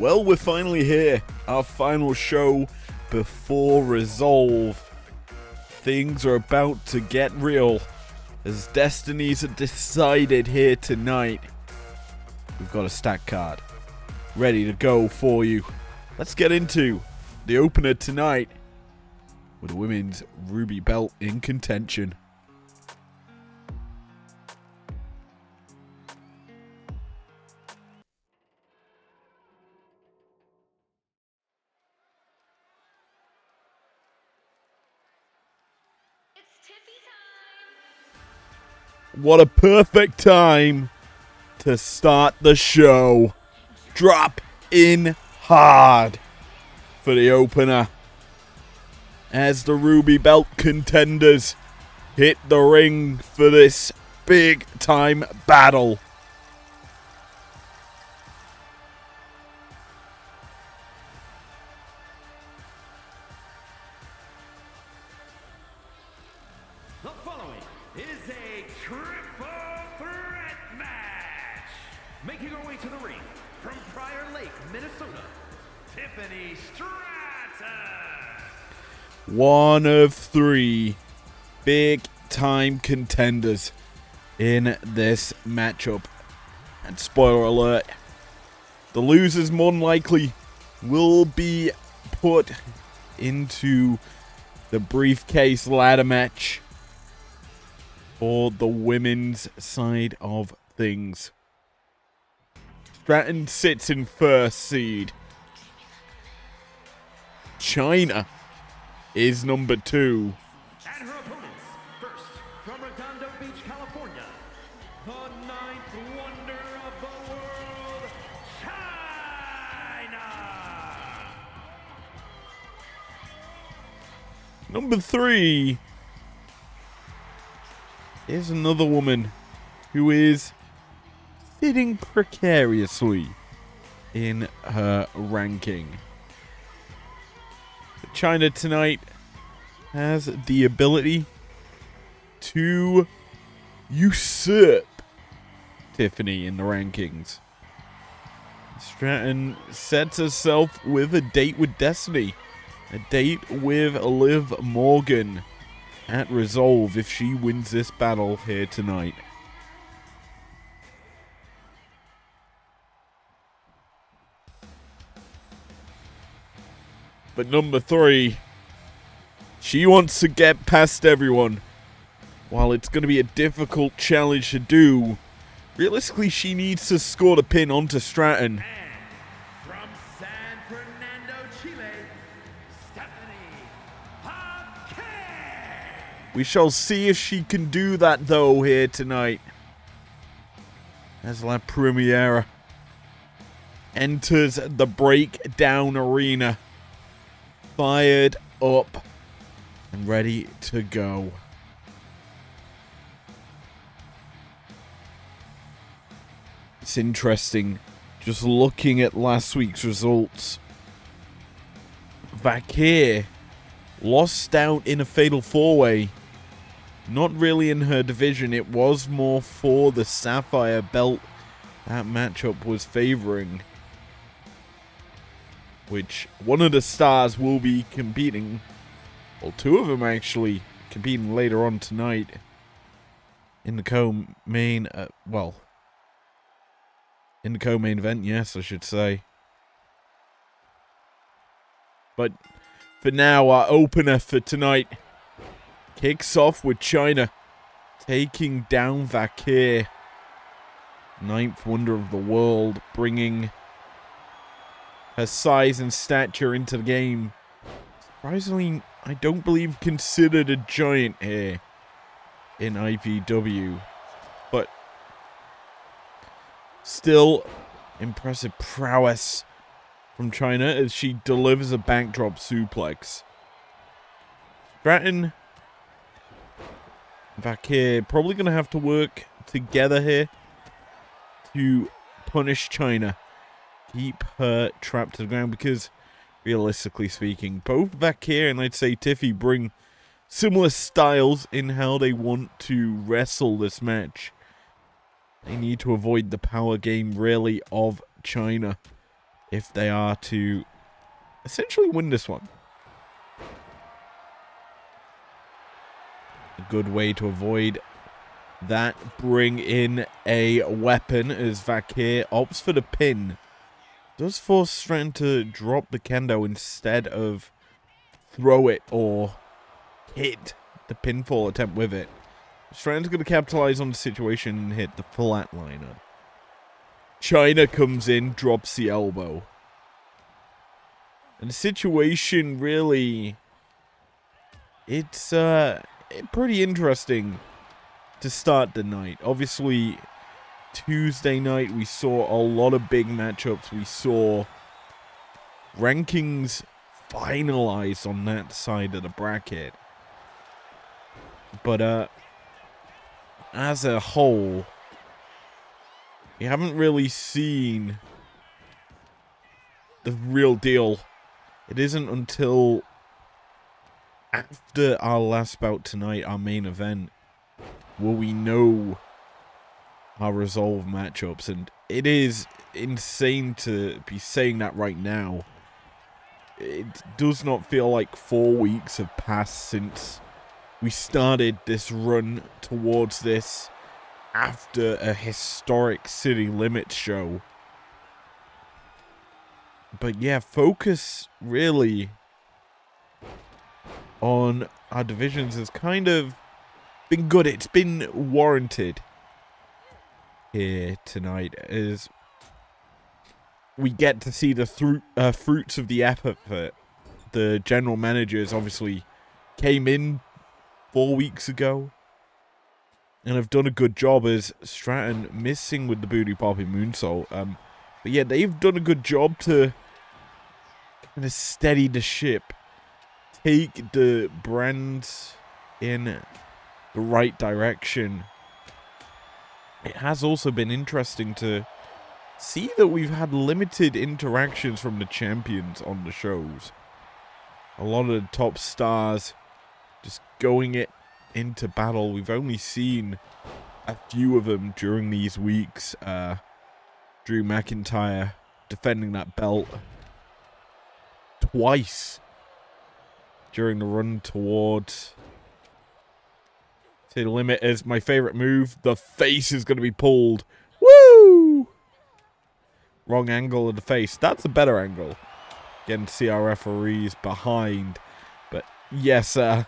Well, we're finally here. Our final show before Resolve. Things are about to get real as destinies are decided here tonight. We've got a stack card ready to go for you. Let's get into the opener tonight with the women's Ruby belt in contention. What a perfect time to start the show. Drop in hard for the opener as the Ruby belt contenders hit the ring for this big time battle. The following is a triple threat match. Making her way to the ring from Prior Lake, Minnesota, Tiffany Stratton. One of three big time contenders in this matchup. And spoiler alert, the losers more than likely will be put into the briefcase ladder match for the women's side of things. Stratton sits in first seed. China is number 2. And her opponents, first from Redondo Beach, California, the 9th wonder of the world, China. Number 3 is another woman who is sitting precariously in her ranking. China tonight has the ability to usurp Tiffany in the rankings. Stratton sets herself with a date with Destiny. A date with Liv Morgan at Resolve if she wins this battle here tonight. But number 3, she wants to get past everyone. While it's going to be a difficult challenge to do, realistically she needs to score the pin onto Stratton. And from San Fernando, Chile, Stephanie Paquet. We shall see if she can do that though here tonight. As La Premiera enters the breakdown arena, fired up and ready to go. It's interesting just looking at last week's results. Vakir lost out in a fatal 4-way. Not really in her division, it was more for the Sapphire belt that matchup was favoring. Which one of the stars will be competing, well, 2 of them actually, competing later on tonight in the co-main, in the co-main event, yes, I should say. But for now, our opener for tonight kicks off with China taking down Vakir, 9th wonder of the world, bringing her size and stature into the game. Surprisingly, I don't believe considered a giant here in IPW. But still, impressive prowess from China as she delivers a backdrop suplex. Stratton and Vakir probably going to have to work together here to punish China. Keep her trapped to the ground because, realistically speaking, both Vakir and I'd say Tiffy bring similar styles in how they want to wrestle this match. They need to avoid the power game, really, of China. if they are to essentially win this one. A good way to avoid that. Bring in a weapon as Vakir opts for the pin. Does force Stratton to drop the kendo instead of throw it or hit the pinfall attempt with it. Stratton's going to capitalize on the situation and hit the flatliner. China comes in, drops the elbow. And the situation really... It's pretty interesting to start the night. Obviously, Tuesday night we saw a lot of big matchups. We saw rankings finalized on that side of the bracket. But as a whole, we haven't really seen the real deal. It isn't until after our last bout tonight, our main event, will we know our resolve matchups. And it is insane to be saying that right now. It does not feel like 4 weeks have passed since we started this run towards this after a historic City Limits show. But yeah, focus really on our divisions has kind of been good. It's been warranted here tonight as we get to see the fruits of the effort. The general managers obviously came in 4 weeks ago and have done a good job, as Stratton missing with the booty popping moonsault. But yeah, they've done a good job to kind of steady the ship, take the brands in the right direction. It has also been interesting to see that we've had limited interactions from the champions on the shows. A lot of the top stars just going it into battle. We've only seen a few of them during these weeks. Drew McIntyre defending that belt twice during the run towards the limit. Is my favorite move. The face is going to be pulled. Woo! Wrong angle of the face. That's a better angle. Getting to see our referees behind. But yes, what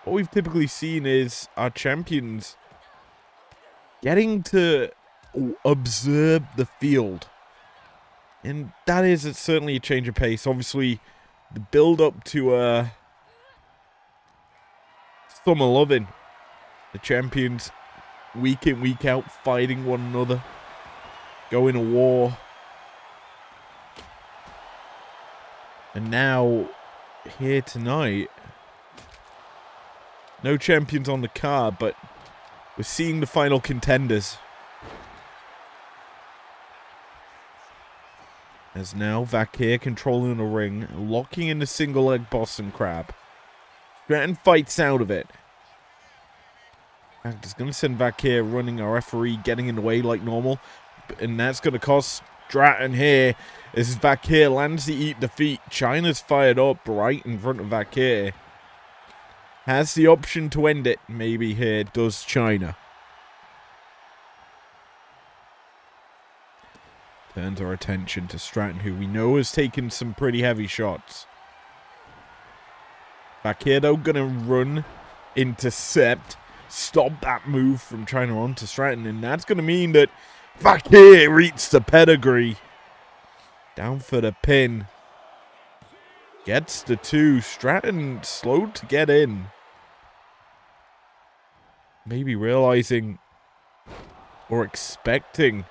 we've typically seen is our champions getting to observe the field. And that is certainly a change of pace. Obviously, the build-up to Summer Loving. The champions, week in, week out, fighting one another. Going to war. And now, here tonight, no champions on the card, but we're seeing the final contenders. As now, Vakir controlling the ring, locking in the single leg Boston Crab. Stratton fights out of it. Fact is going to send Vakir running, our referee getting in the way like normal. And that's going to cost Stratton here. As Vakir lands the defeat. China's fired up right in front of Vakir. Has the option to end it. Maybe here does China. Turns our attention to Stratton, who we know has taken some pretty heavy shots. Vakir though going to run, intercept, stop that move from China onto Stratton. And that's going to mean that Vakir eats the pedigree. Down for the pin. Gets the 2. Stratton slowed to get in. Maybe realizing or expecting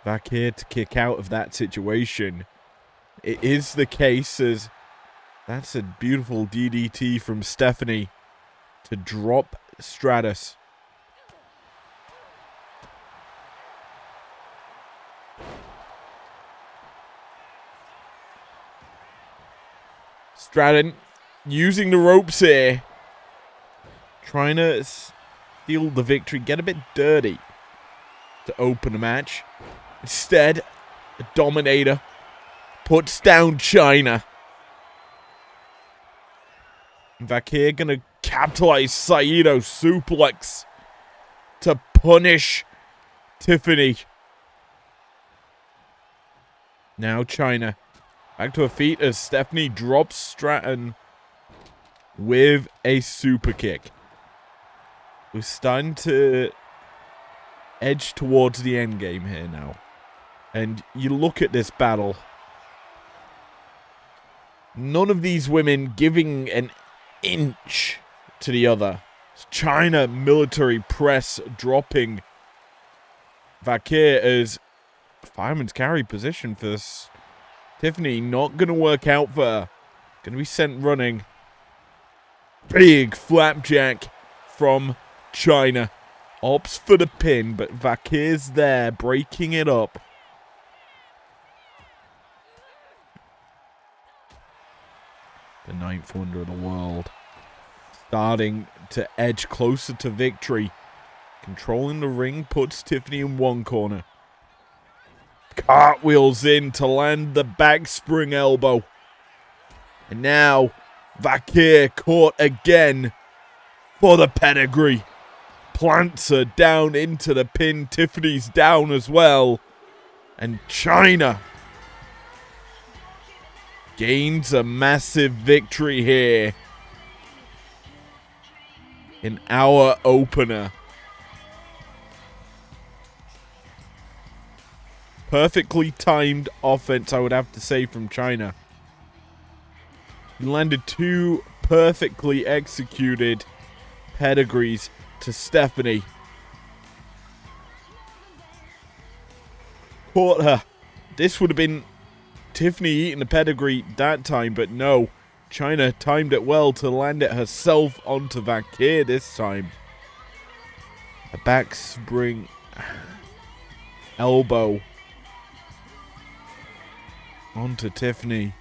Vakir to kick out of that situation. It is the case, as that's a beautiful DDT from Stephanie to drop Stratus. Stratton using the ropes here. Trying to steal the victory. Get a bit dirty. to open the match. Instead, the Dominator puts down China. Vakir gonna capitalize Saito suplex to punish Tiffany. Now China back to her feet as Stephanie drops Stratton with a super kick. We're starting to edge towards the end game here now. And you look at this battle. None of these women giving an inch to the other. China military press dropping Vakir as fireman's carry position for Tiffany. Not going to work out for her. Going to be sent running. Big flapjack from China. Opts for the pin, but Vakir's there breaking it up. The ninth wonder of the world. Starting to edge closer to victory. Controlling the ring puts Tiffany in one corner. Cartwheels in to land the backspring elbow. And now Vakir caught again for the pedigree. Plants her down into the pin. Tiffany's down as well. And China gains a massive victory here in our opener. Perfectly timed offense, I would have to say, from China. He landed two perfectly executed pedigrees to Stephanie. Caught her. This would have been Tiffany eating the pedigree that time, but no. China timed it well to land it herself onto Vakir this time. A back spring elbow onto Tiffany.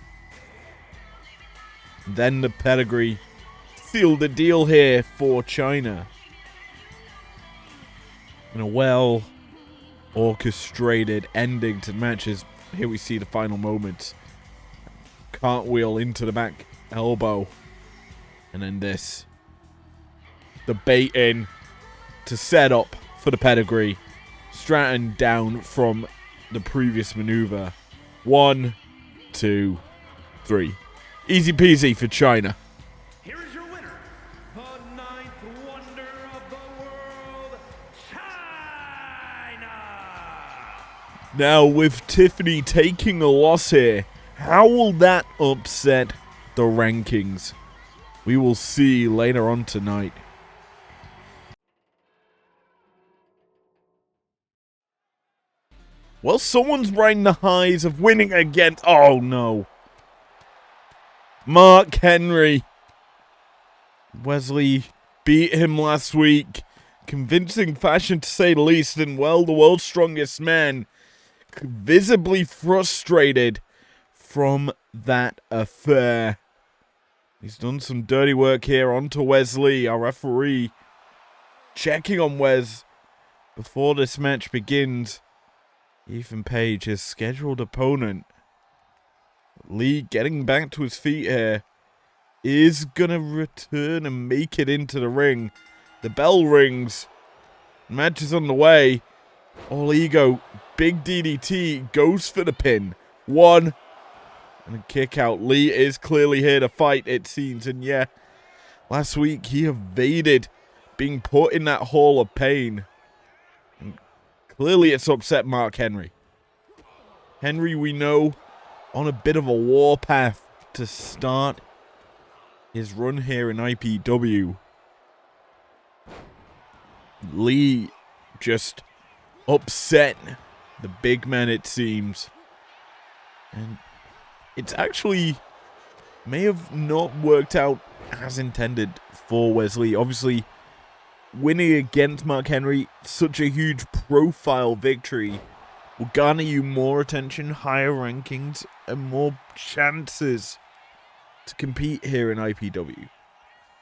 Then the pedigree sealed the deal here for China. And a well orchestrated ending to the matches. Here we see the final moments. Cartwheel into the back elbow. And then this. The bait in to set up for the pedigree. Stratton down from the previous maneuver. 1, 2, 3. Easy peasy for China. Here is your winner, the ninth wonder of the world, China! Now, with Tiffany taking a loss here, how will that upset the rankings? We will see later on tonight. Well, someone's riding the highs of winning against... Oh, no. Mark Henry. Wesley beat him last week. Convincing fashion, to say the least. And, well, the world's strongest man visibly frustrated from that affair. He's done some dirty work here onto Wesley, our referee. Checking on Wes before this match begins. Ethan Page, his scheduled opponent. Lee getting back to his feet here. Is going to return and make it into the ring. The bell rings. Match is on the way. All ego. Big DDT goes for the pin. 1. And a kick out. Lee is clearly here to fight, it seems. And yeah, last week he evaded being put in that hall of pain. And clearly it's upset Mark Henry. Henry, we know, on a bit of a warpath to start his run here in IPW. Lee just upset the big man, it seems. And it's actually may have not worked out as intended for Wesley. Obviously, winning against Mark Henry, such a huge profile victory, will garner you more attention, higher rankings, and more chances to compete here in IPW.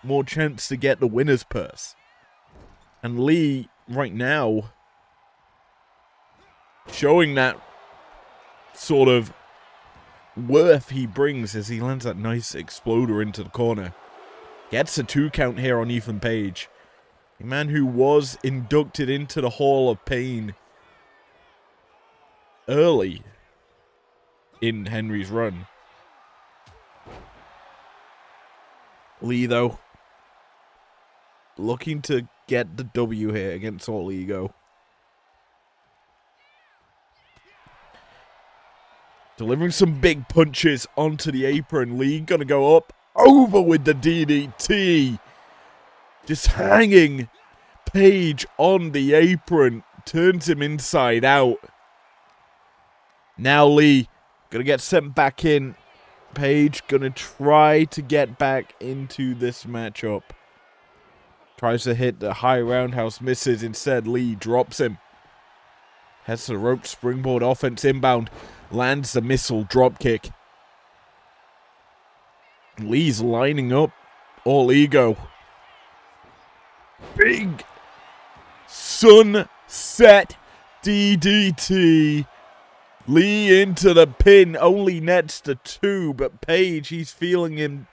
More chance to get the winner's purse. And Lee, right now, showing that sort of worth he brings as he lands that nice exploder into the corner. Gets a 2 count here on Ethan Page. A man who was inducted into the Hall of Pain early in Henry's run. Lee, though, looking to get the W here against All Ego. Delivering some big punches onto the apron. Lee gonna go up, over with the DDT. Just hanging Page on the apron. Turns him inside out. Now Lee gonna get sent back in. Page gonna try to get back into this matchup. Tries to hit the high roundhouse, misses. Instead, Lee drops him. Heads to the rope, springboard offense inbound. Lands the missile dropkick. Lee's lining up All Ego. Big sunset DDT. Lee into the pin. Only nets the 2, but Page, he's feeling in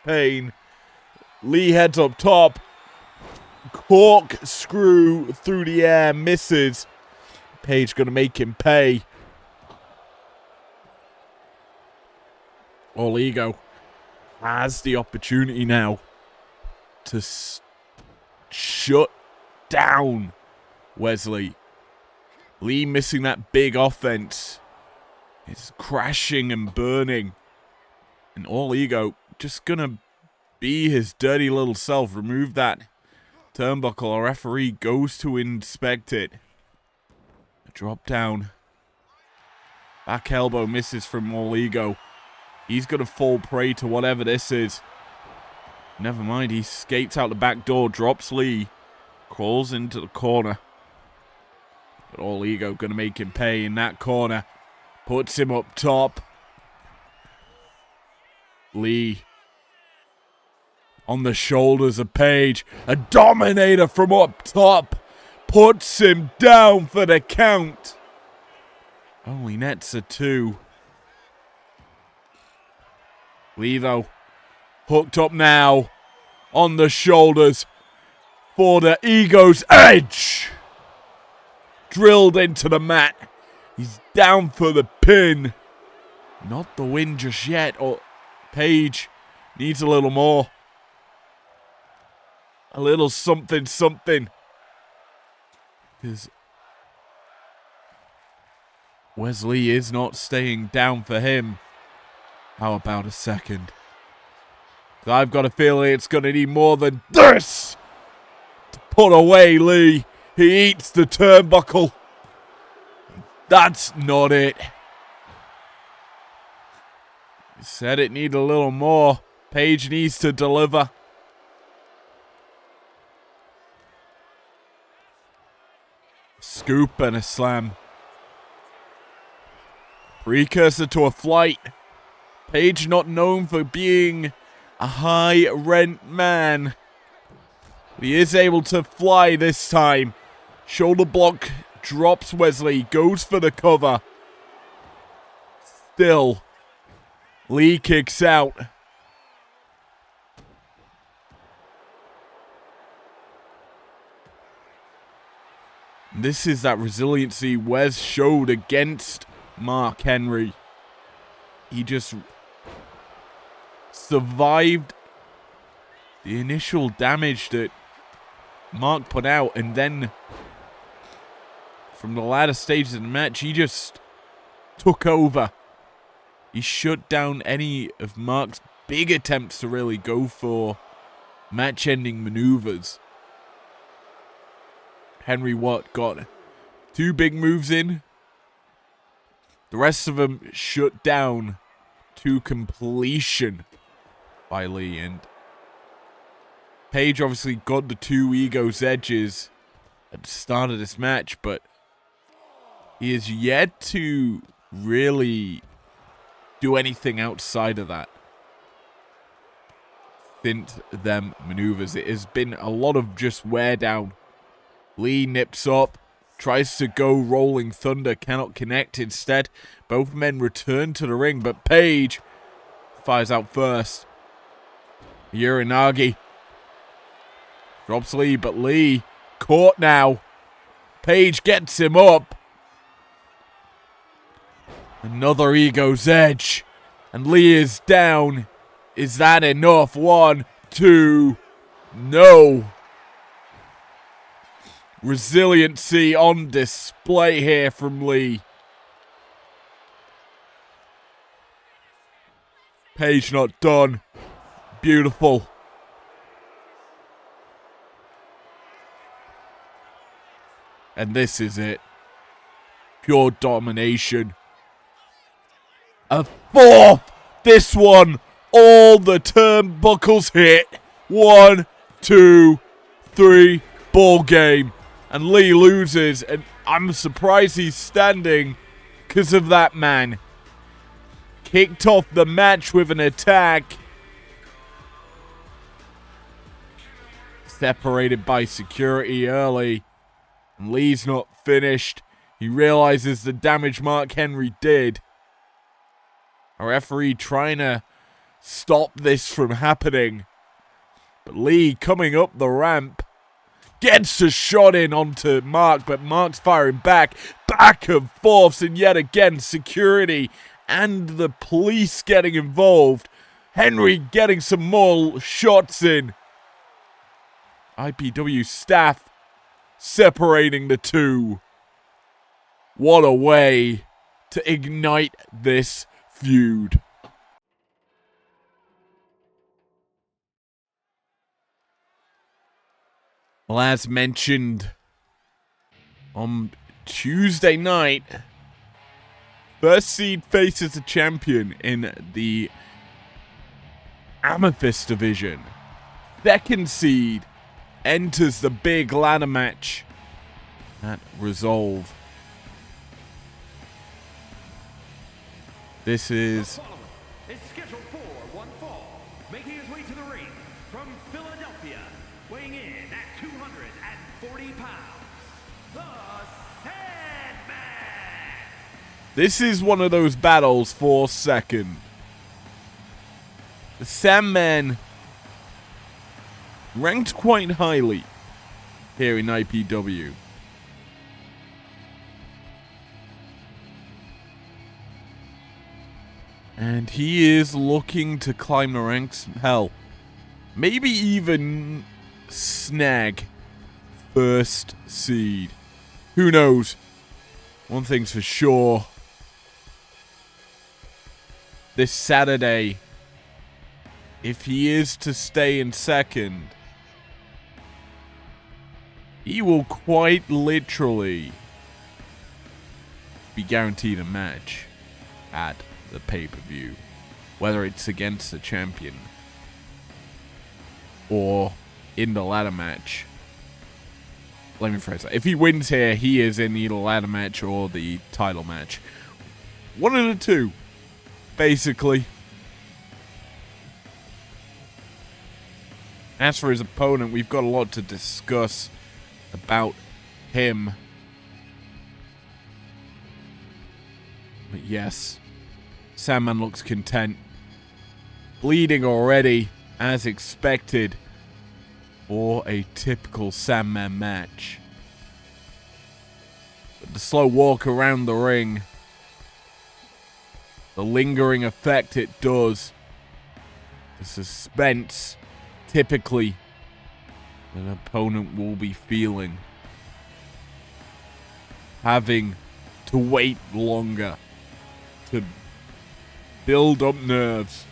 pain. Lee heads up top. Corkscrew through the air. Misses. Page gonna make him pay. All Ego has the opportunity now to shut down Wesley. Lee missing that big offense. It's crashing and burning. And All Ego just gonna be his dirty little self. Remove that turnbuckle. A referee goes to inspect it. A drop down. Back elbow misses from All Ego. He's going to fall prey to whatever this is. Never mind, he skates out the back door, drops Lee, crawls into the corner. But All Ego going to make him pay in that corner. Puts him up top. Lee on the shoulders of Page. A dominator from up top. Puts him down for the count. Only nets a 2. Lee, though, hooked up now on the shoulders for the Ego's edge. Drilled into the mat. He's down for the pin. Not the win just yet. Or Page needs a little more. A little something, something. Because Wesley is not staying down for him. How about a second? I've got a feeling it's going to need more than this to put away Lee. He eats the turnbuckle. That's not it. He said it needed a little more. Page needs to deliver. Scoop and a slam. Precursor to a flight. Page not known for being a high rent man. He is able to fly this time. Shoulder block drops Wesley. Goes for the cover. Still. Lee kicks out. This is that resiliency Wes showed against Mark Henry. He just survived the initial damage that Mark put out, and then from the latter stages of the match, he just took over. He shut down any of Mark's big attempts to really go for match-ending maneuvers. Henry Watt got 2 big moves in. The rest of them shut down to completion by Lee. And Page obviously got the 2 Ego's edges at the start of this match, but he is yet to really do anything outside of that. Think them maneuvers. It has been a lot of just wear down. Lee nips up, Tries to go Rolling Thunder, cannot connect. Instead, both men return to the ring, but Page fires out first. Uranagi drops Lee, but Lee caught now. Page gets him up. Another Ego's Edge. And Lee is down. Is that enough? 1, 2. No. Resiliency on display here from Lee. Page not done. Beautiful. And this is it. Pure domination. A fourth. This one. All the turnbuckles hit. 1, 2, 3. Ball game. And Lee loses. And I'm surprised he's standing because of that man. Kicked off the match with an attack. Separated by security early. And Lee's not finished. He realizes the damage Mark Henry did. A referee trying to stop this from happening. But Lee coming up the ramp. Gets a shot in onto Mark, but Mark's firing back. Back and forths, and yet again security and the police getting involved. Henry getting some more shots in. IPW staff separating the two. What a way to ignite this feud. Well, as mentioned on Tuesday night, first seed faces a champion in the Amethyst division. Second seed enters the big ladder match at Resolve. This is scheduled for one fall, making his way to the ring from Philadelphia, weighing in at 240 pounds, the Sandman. This is one of those battles for second. The Sandman ranked quite highly here in IPW. And he is looking to climb the ranks. Hell, maybe even snag first seed. Who knows? One thing's for sure. This Saturday, if he is to stay in second, he will quite literally be guaranteed a match at the pay-per-view, whether it's against the champion or in the ladder match. Let me phrase that. If he wins here, he is in either ladder match or the title match. One of the two, basically. As for his opponent, we've got a lot to discuss about him. But yes, Sandman looks content. Bleeding already, as expected, for a typical Sandman match. But the slow walk around the ring, the lingering effect it does, the suspense typically an opponent will be feeling, having to wait longer to build up nerves.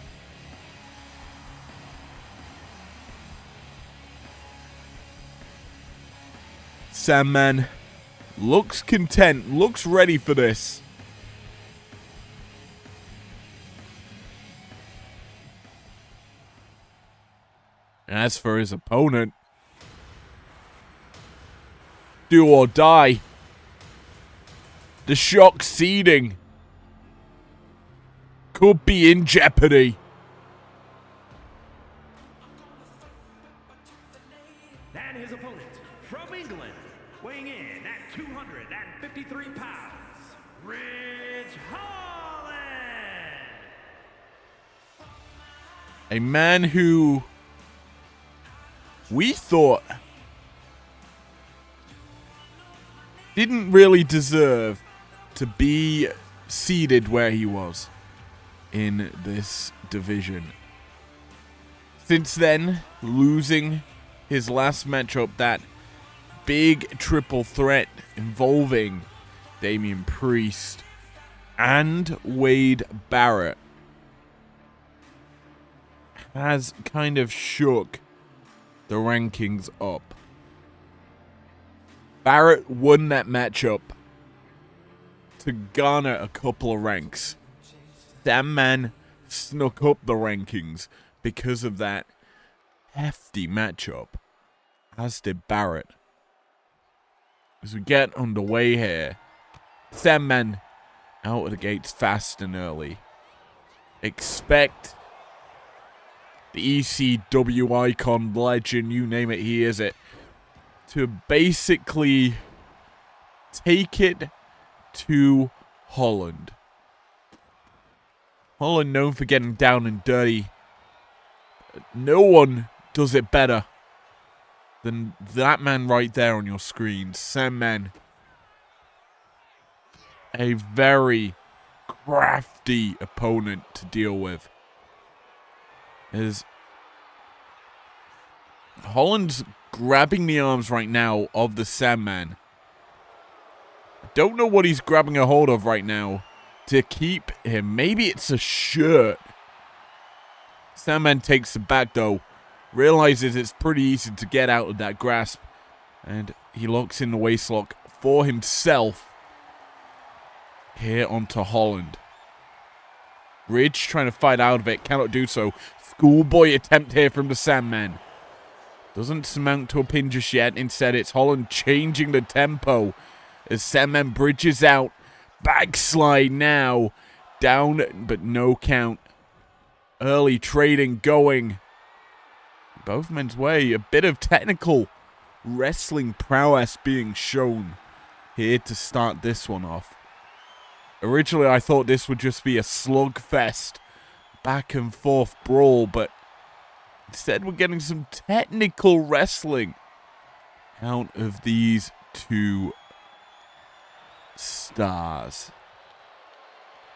Sandman looks content, looks ready for this. As for his opponent, do or die. The shock seeding could be in jeopardy. And his opponent from England, weighing in at 240 A man who we thought didn't really deserve to be seated where he was in this division. Since then, losing his last matchup, that big triple threat involving Damian Priest and Wade Barrett, has kind of shook the rankings up. Barrett won that matchup to garner a couple of ranks. Sandman snuck up the rankings because of that hefty matchup, as did Barrett. As we get underway here, Sandman out of the gates fast and early. Expect the ECW icon, legend, you name it, he is it, to basically take it to Holland. Holland known for getting down and dirty. No one does it better than that man right there on your screen, Sandman. A very crafty opponent to deal with. As Holland's grabbing the arms right now of the Sandman. I don't know what he's grabbing a hold of right now to keep him. Maybe it's a shirt. Sandman takes the back though. Realizes it's pretty easy to get out of that grasp. And he locks in the waistlock for himself. Here onto Holland. Ridge trying to fight out of it. Cannot do so. Schoolboy attempt here from the Sandman. Doesn't amount to a pin just yet. Instead, it's Holland changing the tempo as Sandman bridges out. Backslide now. Down, but no count. Early trading going both men's way. A bit of technical wrestling prowess being shown here to start this one off. Originally, I thought this would just be a slugfest, back and forth brawl, but instead we're getting some technical wrestling out of these two stars.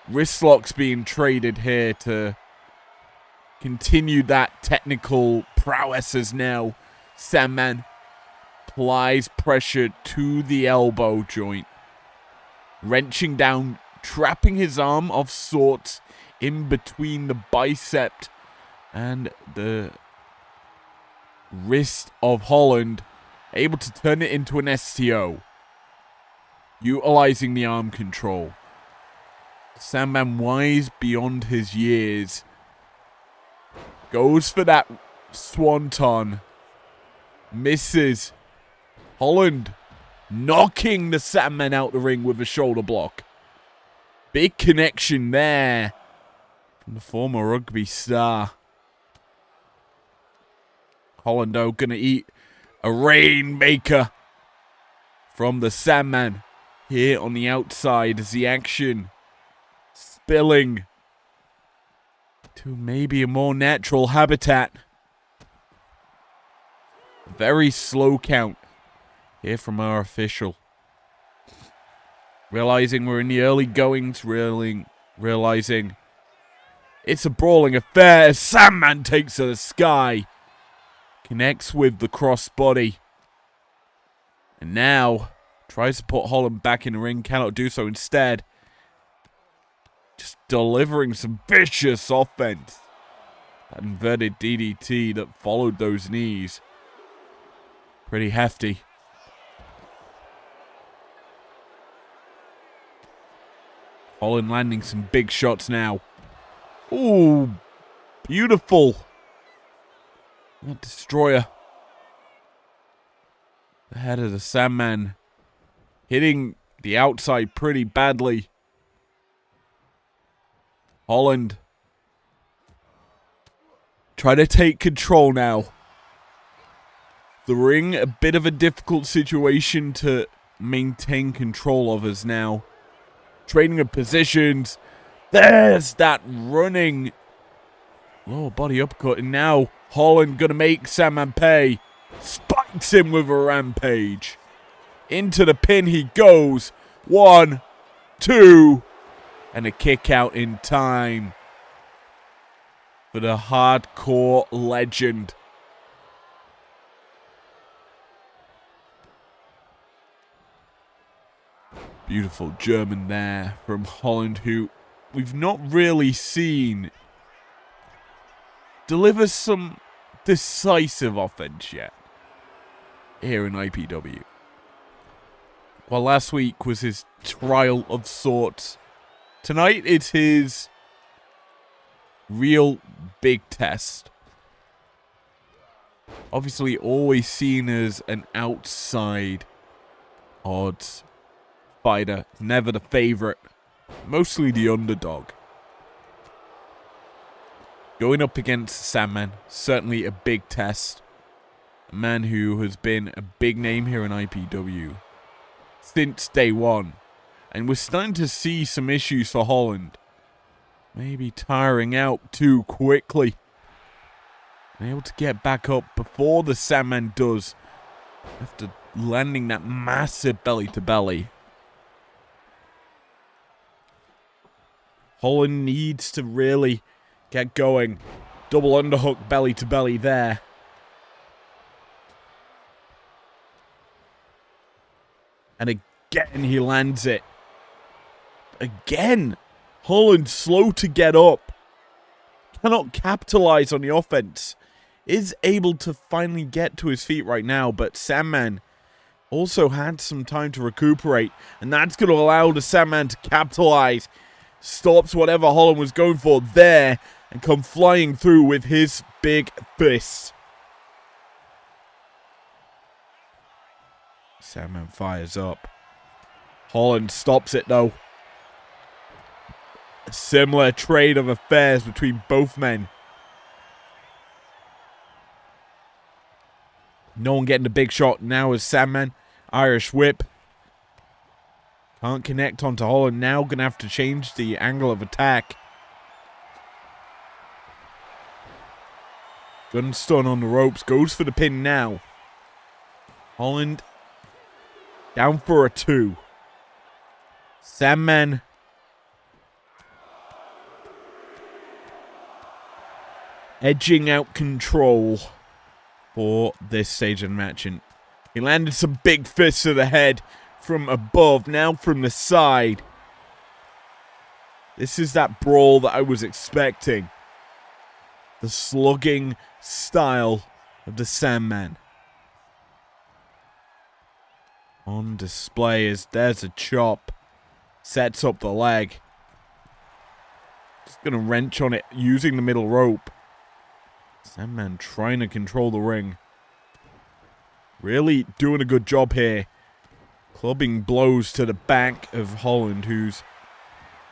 Wristlocks being traded here to continue that technical prowess as now Sandman applies pressure to the elbow joint. Wrenching down, trapping his arm of sorts in between the bicep and the wrist of Holland, able to turn it into an STO, utilizing the arm control. Sandman, wise beyond his years, goes for that swanton, misses. Holland knocking the Sandman out the ring with a shoulder block. Big connection there from the former rugby star. Holland, though, gonna eat a rainmaker from the Sandman here on the outside as the action spilling to maybe a more natural habitat. Very slow count here from our official. Realizing we're in the early goings, realizing it's a brawling affair. Sandman takes to the sky. Connects with the crossbody. And now tries to put Holland back in the ring. Cannot do so. Instead, just delivering some vicious offense. That inverted DDT that followed those knees. Pretty hefty. Holland landing some big shots now. Ooh, beautiful. That destroyer. The head of the Sandman hitting the outside pretty badly. Holland try to take control now. The ring, a bit of a difficult situation to maintain control of us now. Trading of positions. There's that running Lower body uppercut, and now Holland gonna make Sandman pay. Spikes him with a rampage. Into the pin he goes. 1, 2, and a kick out in time for the hardcore legend. Beautiful German there from Holland, who we've not really seen deliver some decisive offense yet here in IPW. Well, last week was his trial of sorts. Tonight it's his real big test. Obviously always seen as an outside odds fighter, never the favorite, mostly the underdog. Going up against Sandman, certainly a big test. A man who has been a big name here in IPW since day one. And we're starting to see some issues for Holland. Maybe tiring out too quickly. And able to get back up before the Sandman does, after landing that massive belly to belly. Holland needs to really get going. Double underhook belly to belly there. And again he lands it. Again. Holland slow to get up. Cannot capitalize on the offense. Is able to finally get to his feet right now, but Sandman also had some time to recuperate. And that's going to allow the Sandman to capitalize. Stops whatever Holland was going for there and come flying through with his big fist. Sandman fires up. Holland stops it though. A similar trade of affairs between both men. No one getting the big shot now is Sandman. Irish whip. Can't connect onto Holland now. Gonna have to change the angle of attack. Gun stun on the ropes. Goes for the pin now. Holland down for a 2. Sandman edging out control for this stage of the match. And he landed some big fists to the head from above, now from the side. This is that brawl that I was expecting. The slugging style of the Sandman. On display is there's a chop. Sets up the leg. Just gonna wrench on it using the middle rope. Sandman trying to control the ring. Really doing a good job here. Clubbing blows to the back of Holland, who's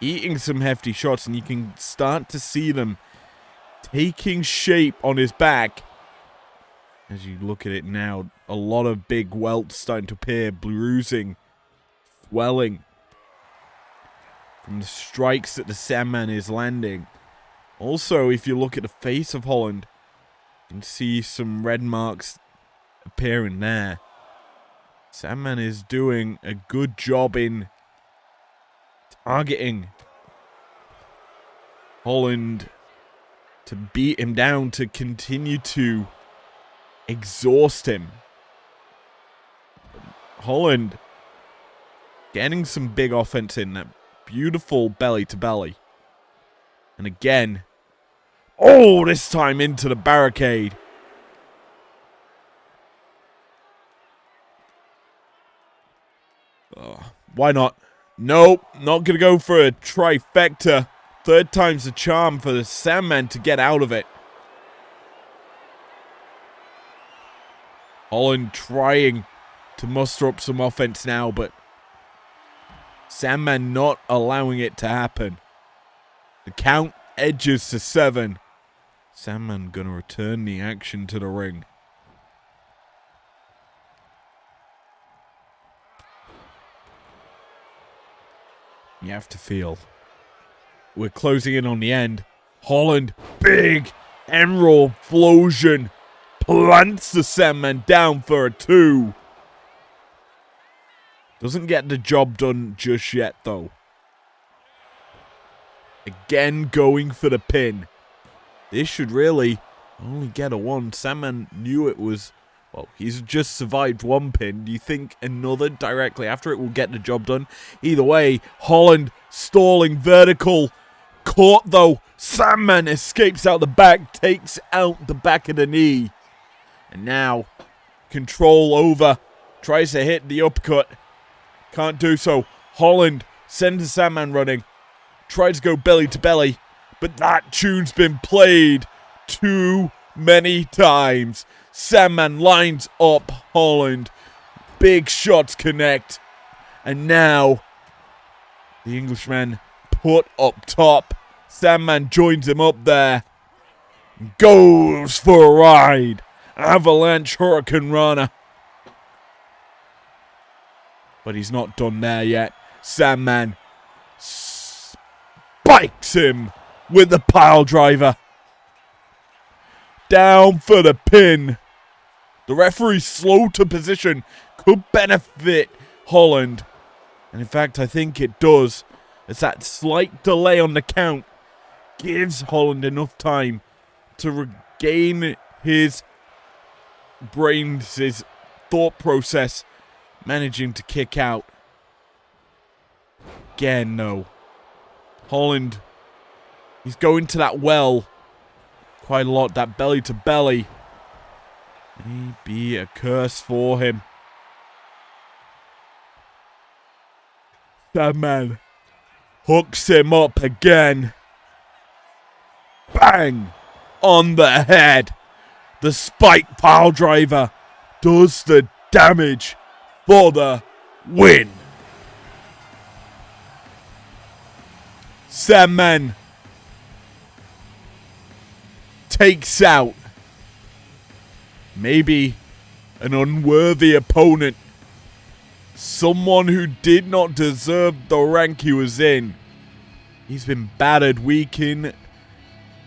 eating some hefty shots, and you can start to see them taking shape on his back. As you look at it now, a lot of big welts starting to appear, bruising, swelling from the strikes that the Sandman is landing. Also, if you look at the face of Holland, you can see some red marks appearing there. Sandman is doing a good job in targeting Holland to beat him down, to continue to exhaust him. Holland getting some big offense in that beautiful belly to belly. And again, oh, this time into the barricade. Why not? Nope, not going to go for a trifecta. Third time's the charm for the Sandman to get out of it. Holland trying to muster up some offense now, but Sandman not allowing it to happen. The count edges to 7. Sandman going to return the action to the ring. You have to feel we're closing in on the end. Holland, big emerald explosion, plants the Sandman down for a 2. Doesn't get the job done just yet, though. Again, going for the pin. This should really only get a 1. Sandman knew it was... Well, he's just survived 1 pin. Do you think another directly after it will get the job done? Either way, Holland stalling vertical. Caught, though. Sandman escapes out the back, takes out the back of the knee. And now, control over. Tries to hit the uppercut. Can't do so. Holland sends the Sandman running. Tries to go belly to belly. But that tune's been played too many times. Sandman lines up Holland. Big shots connect. And now, the Englishman put up top. Sandman joins him up there. Goes for a ride. Avalanche Hurricane Rana. But he's not done there yet. Sandman spikes him with the pile driver. Down for the pin. The referee's slow to position. Could benefit Holland. And in fact, I think it does. It's that slight delay on the count gives Holland enough time to regain his brains, his thought process, managing to kick out. Again, no. Holland, he's going to that well quite a lot, that belly to belly. May be a curse for him. That man hooks him up again. Bang! On the head. The spike pile driver does the damage for the win. Sandman takes out maybe an unworthy opponent. Someone who did not deserve the rank he was in. He's been battered week in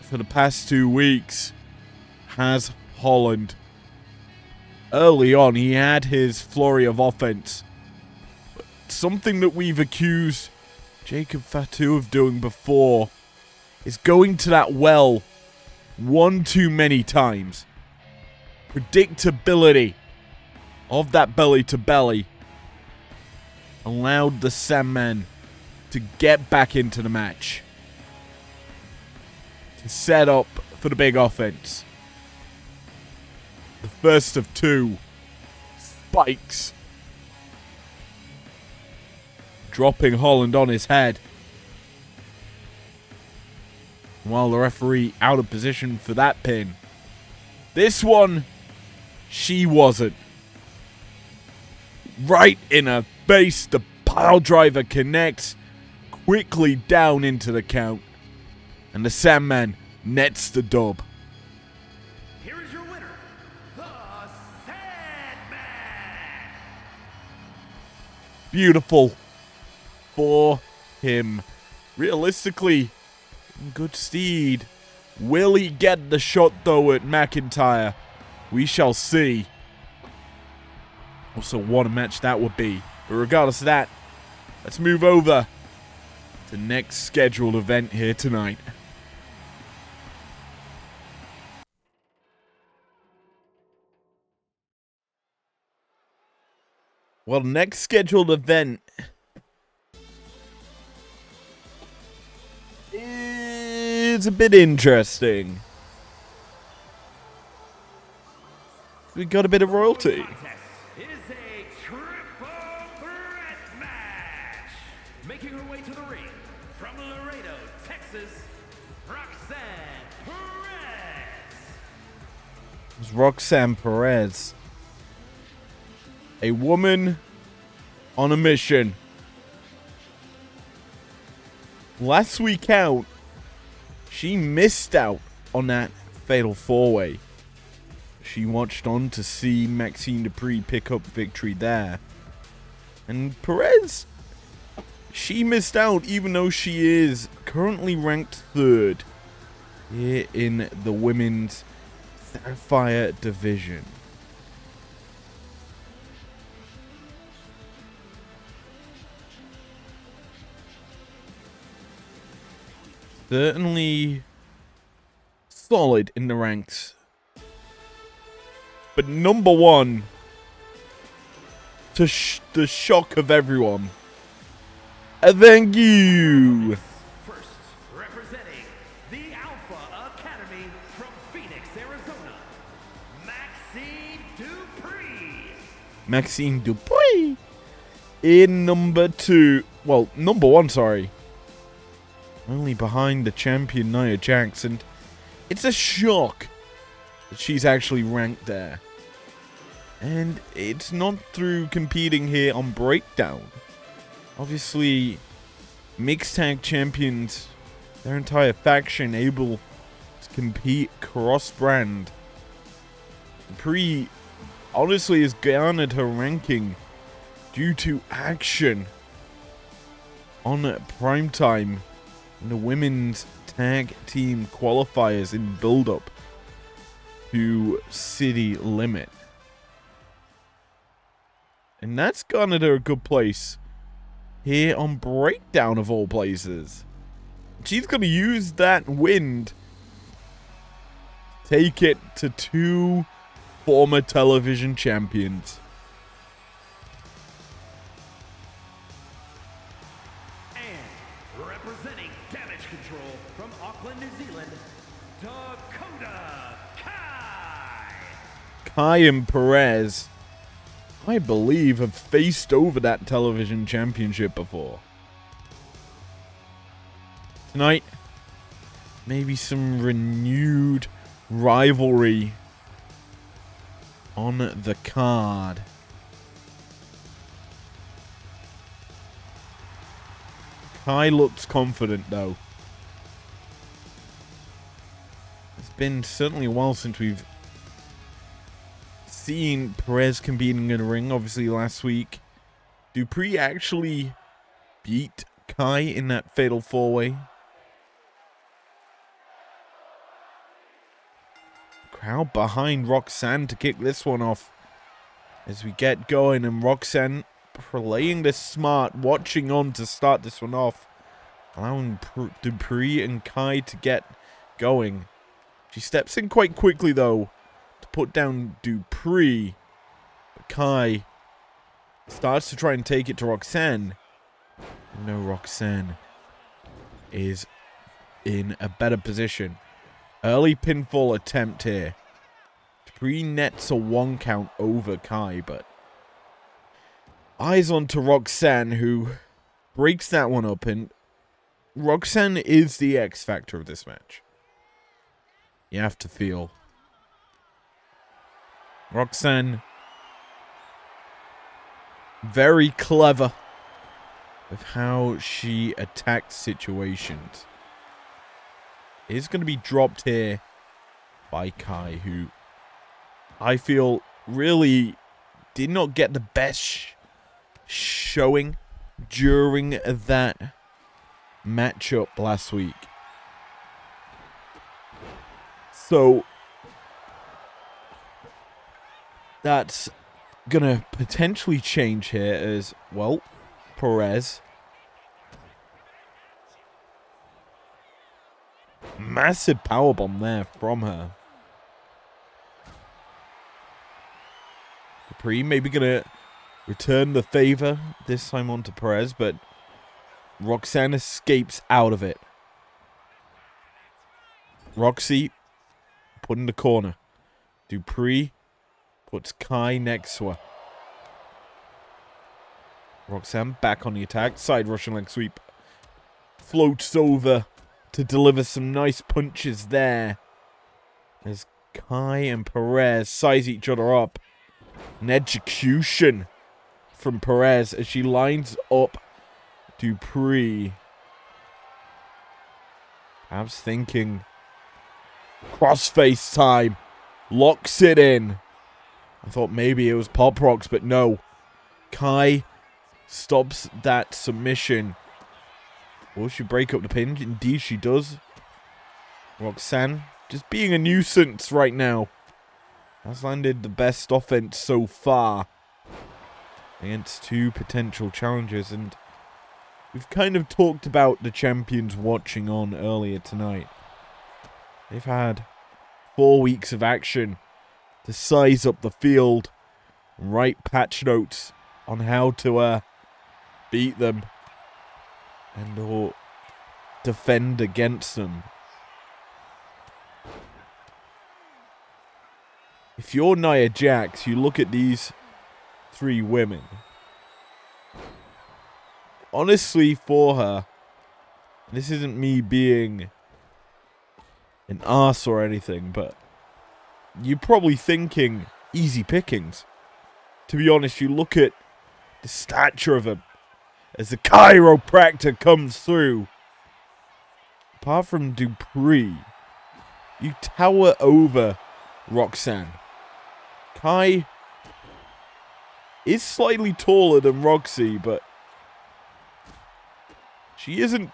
for the past 2 weeks. Has Holland. Early on, he had his flurry of offense. But something that we've accused Jacob Fatu of doing before is going to that well one too many times. Predictability of that belly to belly allowed the Sandman to get back into the match. To set up for the big offense. The first of 2 spikes. Dropping Holland on his head. While the referee out of position for that pin. This one, she wasn't. Right in her face, the pile driver connects quickly down into the count. And the Sandman nets the dub. Here is your winner, the Sandman. Beautiful for him. Realistically, good steed. Will he get the shot though at McIntyre? We shall see. Also, what a match that would be. But regardless of that, let's move over to the next scheduled event here tonight. Well, next scheduled event is a bit interesting. We got a bit of royalty. It is a triple threat match. Making her way to the ring from Laredo, Texas, Roxanne Perez. It was Roxanne Perez. A woman on a mission. Last week out, she missed out on that fatal 4-way. She watched on to see Maxine Dupree pick up victory there. And Perez, she missed out even though she is currently ranked 3rd here in the women's Sapphire division. Certainly solid in the ranks. But number one, to the shock of everyone, thank you. First, representing the Alpha Academy from Phoenix, Arizona, Maxine Dupree. In number two, well, number one, sorry. Only behind the champion Nia Jax, and it's a shock that she's actually ranked there. And it's not through competing here on Breakdown. Obviously, mixed tag champions, their entire faction able to compete cross-brand. Dupree honestly has garnered her ranking due to action on Primetime in the women's tag team qualifiers in build-up to City Limit. And that's garnered her a good place here on Breakdown of all places. She's going to use that win to take it to two former television champions. And representing Damage Control from Auckland, New Zealand, Dakota Kai. Kai and Perez, I believe, have faced over that television championship before. Tonight, maybe some renewed rivalry on the card. Kai looks confident, though. It's been certainly a while since we've seen Perez competing in a ring. Obviously, last week, Dupree actually beat Kai in that fatal four-way. Crowd behind Roxanne to kick this one off as we get going, and Roxanne playing this smart, watching on to start this one off, allowing Dupree and Kai to get going. She steps in quite quickly, though, to put down Dupree, but Kai starts to try and take it to Roxanne. No, Roxanne is in a better position. Early pinfall attempt here. Dupree nets a 1 count over Kai, but eyes on to Roxanne, who breaks that one up, and Roxanne is the X factor of this match. You have to feel. Roxanne, very clever with how she attacks situations. Is going to be dropped here by Kai, who I feel really did not get the best showing during that matchup last week. So that's going to potentially change here as, well, Perez. Massive powerbomb there from her. Dupree maybe going to return the favor this time onto Perez, but Roxanne escapes out of it. Roxy put in the corner. Dupree puts Kai next to her. Roxanne back on the attack. Side Russian leg sweep. Floats over to deliver some nice punches there. As Kai and Perez size each other up. An execution from Perez as she lines up Dupree. Perhaps thinking crossface time. Locks it in. I thought maybe it was Pop Rocks, but no. Kai stops that submission. Will she break up the pin? Indeed she does. Roxanne just being a nuisance right now. Has landed the best offense so far against two potential challengers, and we've kind of talked about the champions watching on earlier tonight. They've had 4 weeks of action to size up the field and write patch notes on how to beat them and or defend against them. If you're Nia Jax, you look at these 3 women. Honestly, for her, this isn't me being an arse or anything, but you're probably thinking easy pickings. To be honest, you look at the stature of her as the chiropractor comes through. Apart from Dupree, you tower over Roxanne. Kai is slightly taller than Roxy, but she isn't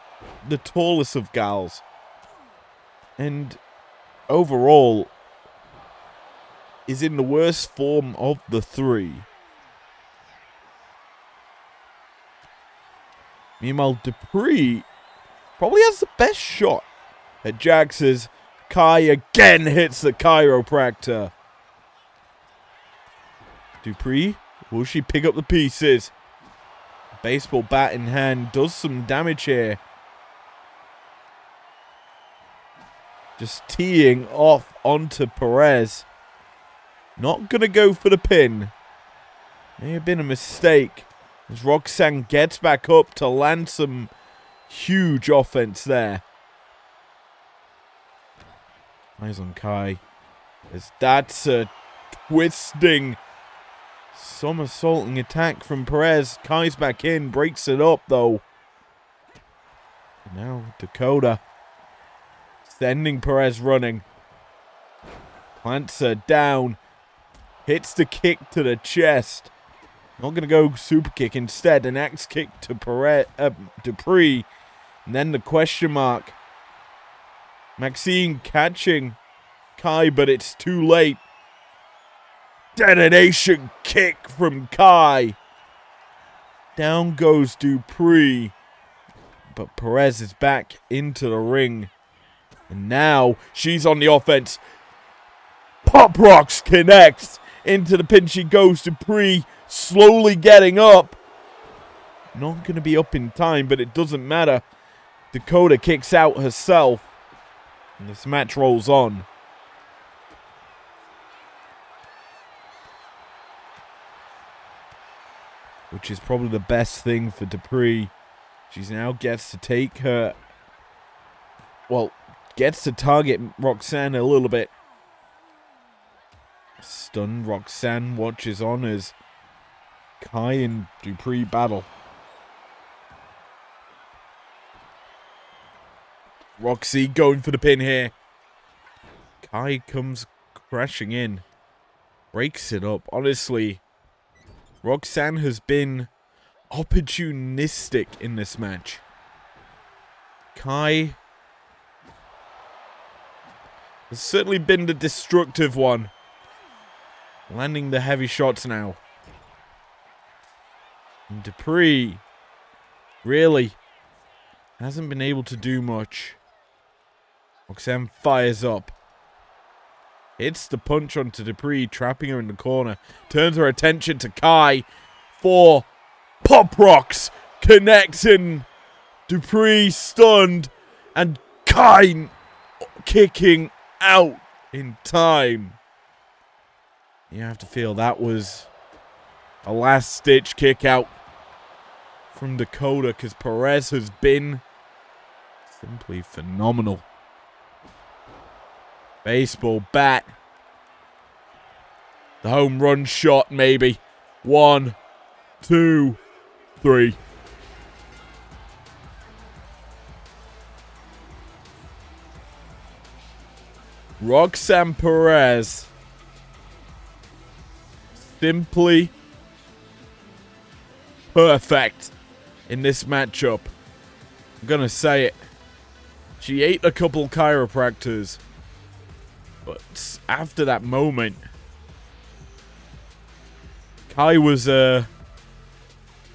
the tallest of gals. And overall is in the worst form of the 3. Meanwhile, Dupree probably has the best shot at Jax's. Kai again hits the chiropractor. Dupree, will she pick up the pieces? Baseball bat in hand, does some damage here. Just teeing off onto Perez. Not going to go for the pin. May have been a mistake. As Roxanne gets back up to land some huge offense there. Eyes on Kai. As that's a twisting, somersaulting attack from Perez. Kai's back in, breaks it up though. Now Dakota sending Perez running. Plants her down. Hits the kick to the chest. Not going to go super kick. Instead, an axe kick to Dupree. And then the question mark. Maxine catching Kai, but it's too late. Detonation kick from Kai. Down goes Dupree. But Perez is back into the ring. And now she's on the offense. Pop Rocks connects into the pin. She goes. Dupree slowly getting up. Not going to be up in time, but it doesn't matter. Dakota kicks out herself. And this match rolls on. Which is probably the best thing for Dupree. She now gets to take her... Well, gets to target Roxanne a little bit. Stunned Roxanne watches on as Kai and Dupree battle. Roxy going for the pin here. Kai comes crashing in. Breaks it up. Honestly, Roxanne has been opportunistic in this match. Kai has certainly been the destructive one. Landing the heavy shots now. And Dupree really hasn't been able to do much. Roxanne fires up. Hits the punch onto Dupree, trapping her in the corner. Turns her attention to Kai for Pop Rocks. Connects in. Dupree stunned. And Kai kicking out in time. You have to feel that was a last-ditch kick out from Dakota, because Perez has been simply phenomenal. Baseball bat. The home run shot, maybe. 1, 2, 3. Roxanne Perez. Simply perfect in this matchup. I'm going to say it. She ate a couple chiropractors. But after that moment, Kai was a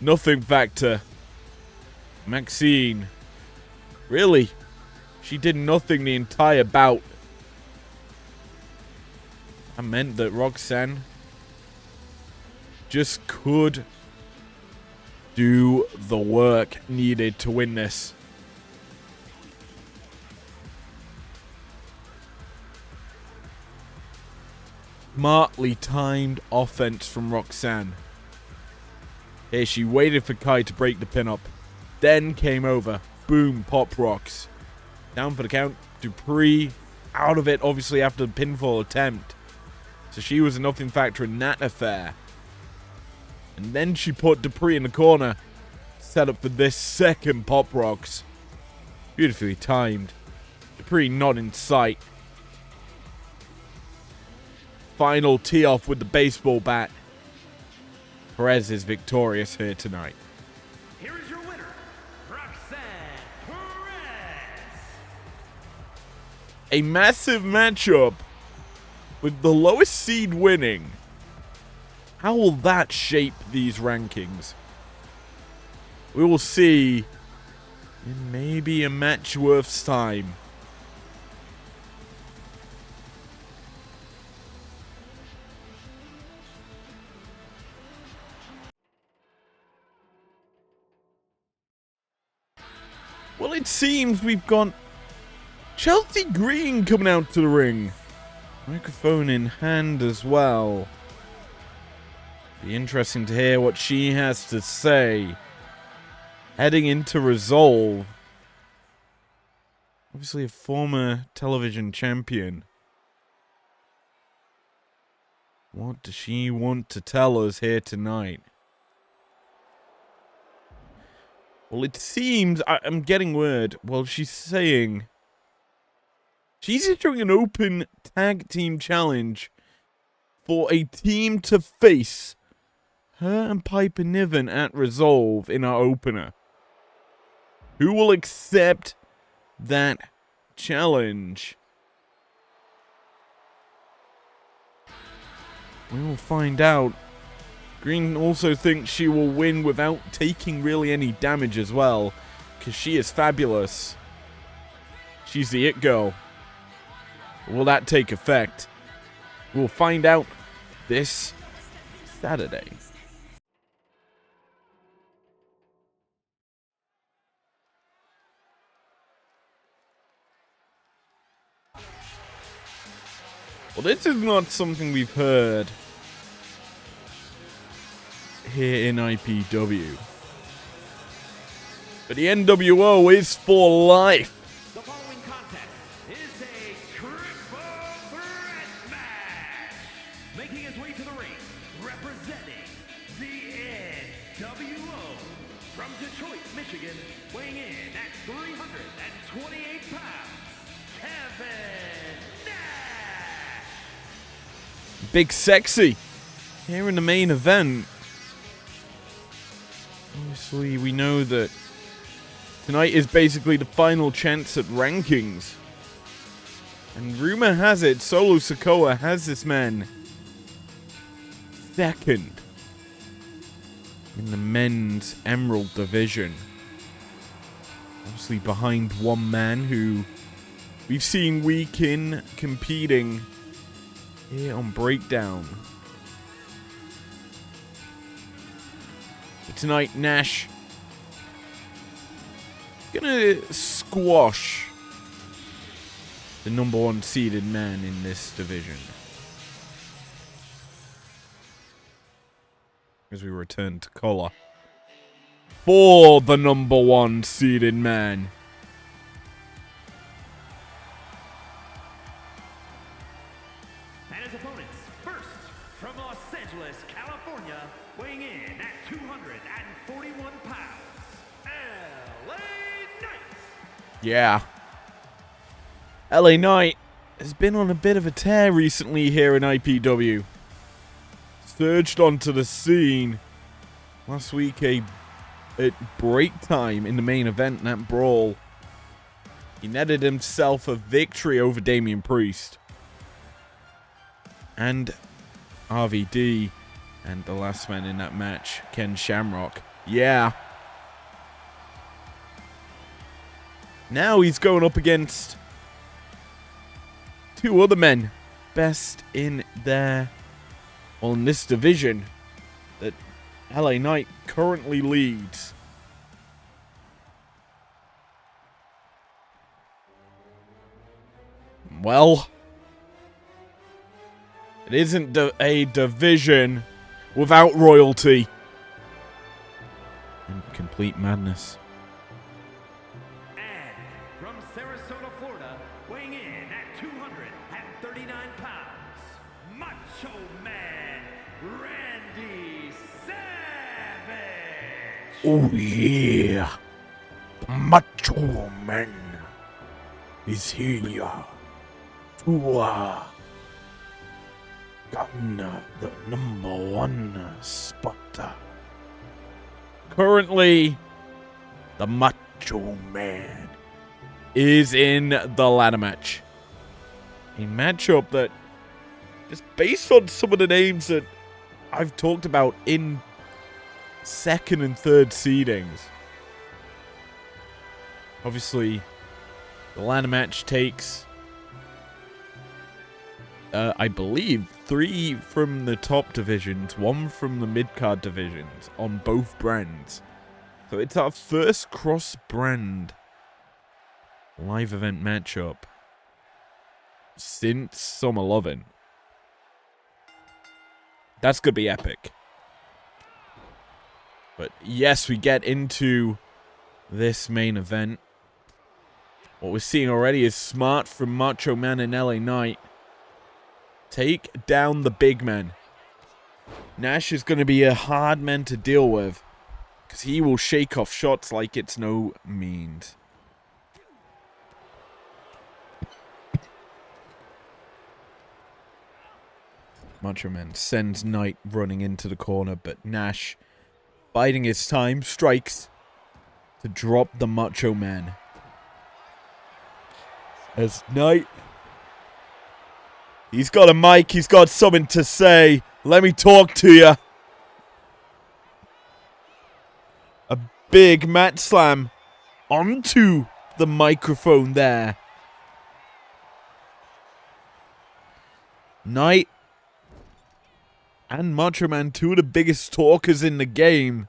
nothing factor. Maxine, really, she did nothing the entire bout. That meant that Roxanne just could do the work needed to win this. Smartly timed offense from Roxanne. Here she waited for Kai to break the pin up, then came over. Boom, pop rocks. Down for the count. Dupree out of it, obviously, after the pinfall attempt. So she was a nothing factor in that affair. And then she put Dupree in the corner, set up for this second pop rocks. Beautifully timed. Dupree not in sight. Final tee off with the baseball bat. Perez is victorious here tonight. Here is your winner, Roxanne Perez. A massive matchup with the lowest seed winning. How will that shape these rankings? We will see in maybe a match worth's time. Well, it seems we've got Chelsea Green coming out to the ring. Microphone in hand as well. Be interesting to hear what she has to say. Heading into Resolve. Obviously a former television champion. What does she want to tell us here tonight? Well, it seems, I'm getting word, well, she's saying she's issuing an open tag team challenge for a team to face her and Piper Niven at Resolve in our opener. Who will accept that challenge? We will find out. Green also thinks she will win without taking really any damage as well, because she is fabulous. She's the it girl. Will that take effect? We'll find out this Saturday. Well, this is not something we've heard here in IPW. But the NWO is for life. The following contest is a triple threat match. Making his way to the ring, representing the NWO from Detroit, Michigan, weighing in at 328 pounds, Kevin Nash. Big Sexy here in the main event. Obviously, we know that tonight is basically the final chance at rankings. And rumor has it, Solo Sikoa has this man second in the men's Emerald division. Obviously behind one man who we've seen week in competing here on Breakdown. But tonight, Nash gonna squash the number one seeded man in this division. As we return to color for the number one seeded man. And his opponents, first from Los Angeles, California, weighing in at 241 pounds, LA Knight. Yeah. LA Knight has been on a bit of a tear recently here in IPW. Surged onto the scene last week at break time in the main event, that brawl. He netted himself a victory over Damian Priest. And RVD. And the last man in that match, Ken Shamrock. Yeah. Now he's going up against two other men. Best in their... well, in this division that LA Knight currently leads. Well, it isn't a division without royalty and complete madness. And from Sarasota, Florida, weighing in at 239 pounds, Macho Man Randy Savage. Oh yeah, Macho Man is here to gun the #1 spot. Currently, the Macho Man is in the ladder match. A matchup that, just based on some of the names that I've talked about in second and third seedings. Obviously, the ladder match takes, I believe, 3 from the top divisions, 1 from the mid-card divisions on both brands. So it's our first cross-brand live event matchup since Summer Lovin'. That's going to be epic. But yes, we get into this main event. What we're seeing already is smart from Macho Man and LA Knight. Take down the big man. Nash is going to be a hard man to deal with, because he will shake off shots like it's no means. Macho Man sends Knight running into the corner, but Nash, biding his time, strikes to drop the Macho Man. As Knight, he's got a mic, he's got something to say. Let me talk to you. A big mat slam onto the microphone there. Knight and Macho Man, two of the biggest talkers in the game.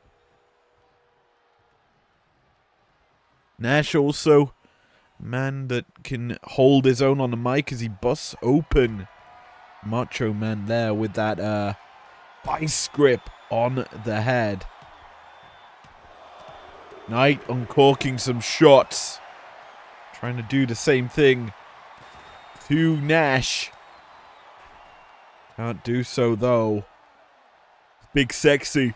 Nash also a man that can hold his own on the mic as he busts open Macho Man there with that vice grip on the head. Knight uncorking some shots. Trying to do the same thing to Nash. Can't do so though. Big Sexy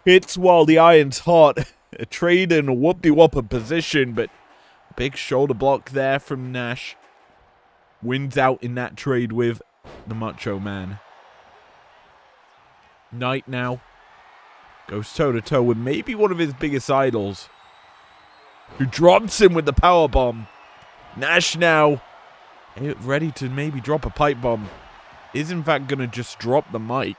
hits while the iron's hot. A trade in a whoop-de-whopper position, but big shoulder block there from Nash. Wins out in that trade with the Macho Man. Knight now goes toe-to-toe with maybe one of his biggest idols, who drops him with the powerbomb. Nash now ready to maybe drop a pipe bomb. Is in fact going to just drop the mic.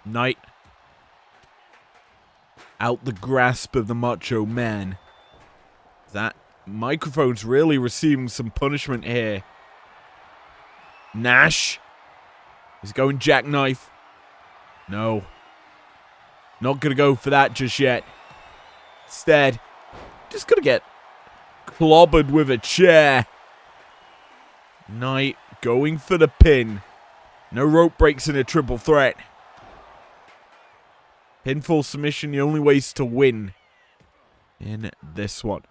Knight out the grasp of the Macho Man. That microphone's really receiving some punishment here. Nash is going jackknife. No. Not going to go for that just yet. Instead, just going to get clobbered with a chair. Knight going for the pin. No rope breaks in a triple threat. Pinfall submission, the only ways to win in this one.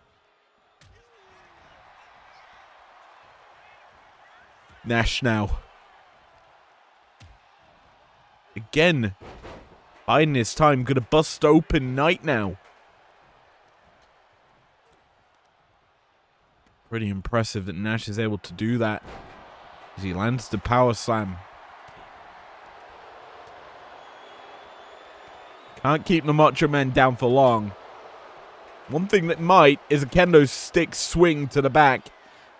Nash now. Again, biding his time, gonna bust open Knight now. Pretty impressive that Nash is able to do that as he lands the power slam. Can't keep the Macho Man down for long. One thing that might is a kendo stick swing to the back.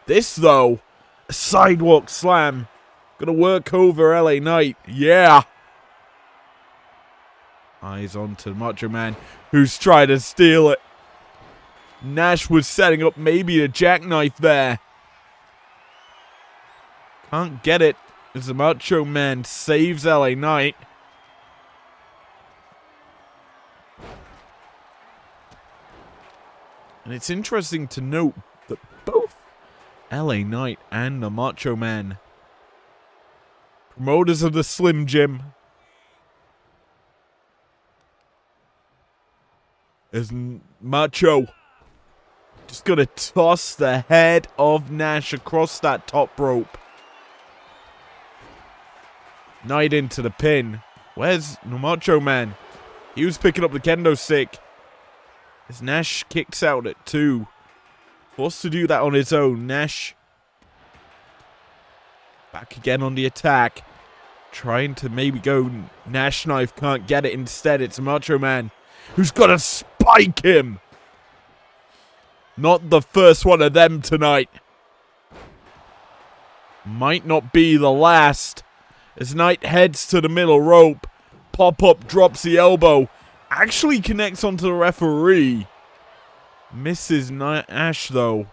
This, though, a sidewalk slam. Gonna work over LA Knight. Yeah. Eyes on to Macho Man, who's trying to steal it. Nash was setting up maybe a jackknife there. Can't get it as the Macho Man saves LA Knight. And it's interesting to note that both LA Knight and the Macho Man, promoters of the Slim Jim, as Macho just gonna toss the head of Nash across that top rope. Knight into the pin. Where's the Macho Man? He was picking up the kendo stick. As Nash kicks out at 2. Forced to do that on his own. Nash back again on the attack. Trying to maybe go Nash knife. Can't get it. Instead, it's Macho Man who's got to spike him. Not the first one of them tonight. Might not be the last. As Knight heads to the middle rope. Pop-up drops the elbow. Actually connects onto the referee. Misses Nash, though.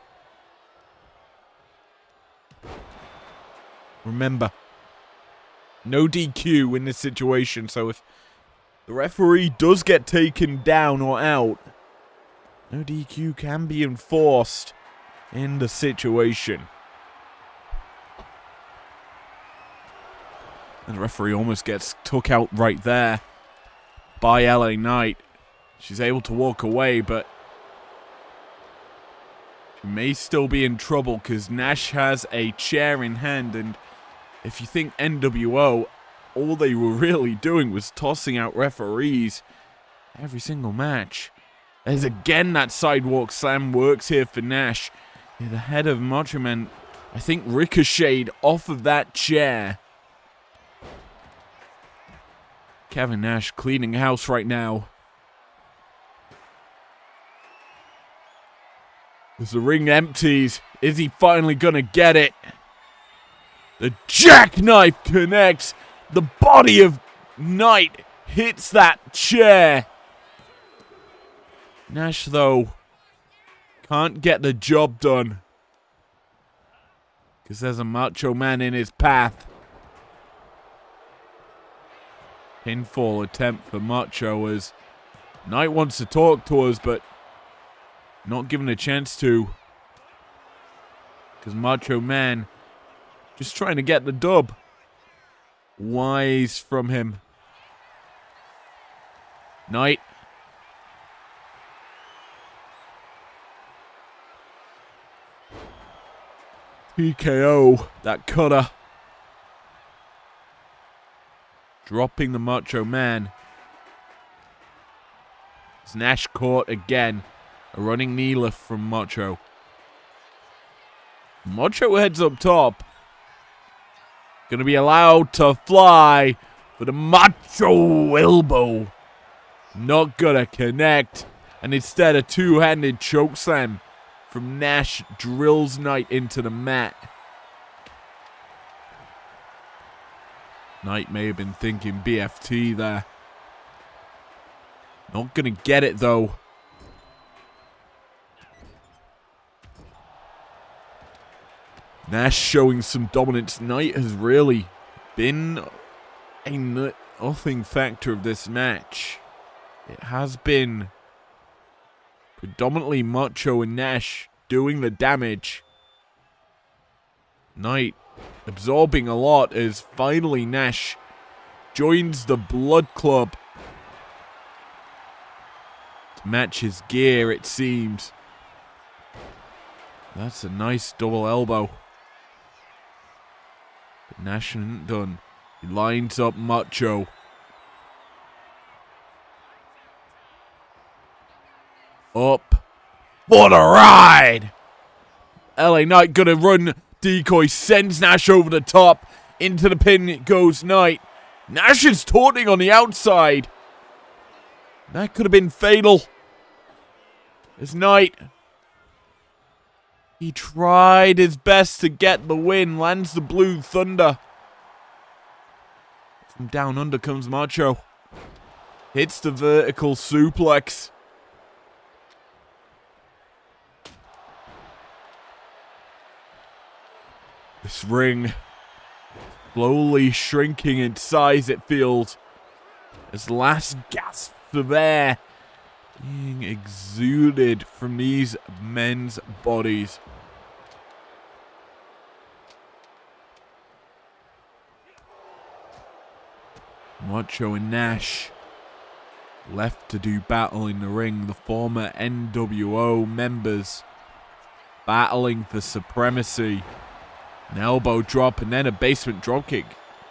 Remember, no DQ in this situation, so if the referee does get taken down or out, no DQ can be enforced in the situation. And the referee almost gets took out right there by LA Knight. She's able to walk away, but she may still be in trouble because Nash has a chair in hand. And if you think NWO, all they were really doing was tossing out referees every single match. As again that sidewalk slam works here for Nash. Yeah, the head of Macho Man, I think, ricocheted off of that chair. Kevin Nash cleaning house right now. As the ring empties, is he finally gonna get it? The jackknife connects. The body of Knight hits that chair. Nash, though, can't get the job done because there's a Macho Man in his path. Pinfall attempt for Macho as Knight wants to talk to us, but not given a chance to. Because Macho Man just trying to get the dub. Wise from him. Knight. TKO, that cutter. Dropping the Macho Man. It's Nash caught again. A running knee lift from Macho. Macho heads up top. Gonna be allowed to fly for the Macho elbow. Not gonna connect. And instead a two-handed chokeslam from Nash drills Knight into the mat. Knight may have been thinking BFT there. Not gonna get it though. Nash showing some dominance. Knight has really been a nothing factor of this match. It has been predominantly Macho and Nash doing the damage. Knight absorbing a lot as finally Nash joins the Blood Club to match his gear, it seems. That's a nice double elbow. But Nash isn't done. He lines up Macho. Up for the ride! LA Knight gonna run decoy, sends Nash over the top. Into the pin it goes Knight. Nash is taunting on the outside. That could have been fatal. As Knight, he tried his best to get the win. Lands the Blue Thunder. From down under comes Macho. Hits the vertical suplex. This ring slowly shrinking in size, it feels, as last gasps of air being exuded from these men's bodies. Macho and Nash left to do battle in the ring. The former NWO members battling for supremacy. An elbow drop and then a basement dropkick.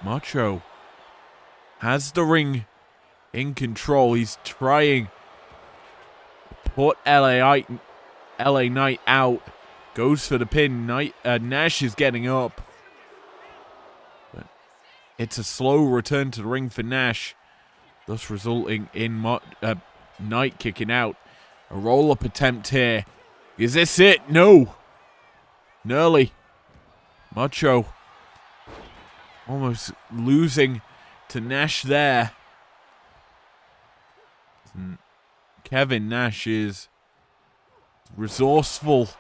Macho has the ring in control. He's trying to put LA Knight out. Goes for the pin. Nash is getting up. But it's a slow return to the ring for Nash, thus resulting in Knight kicking out. A roll-up attempt here. Is this it? No. Nearly. Macho almost losing to Nash there. Kevin Nash is resourceful,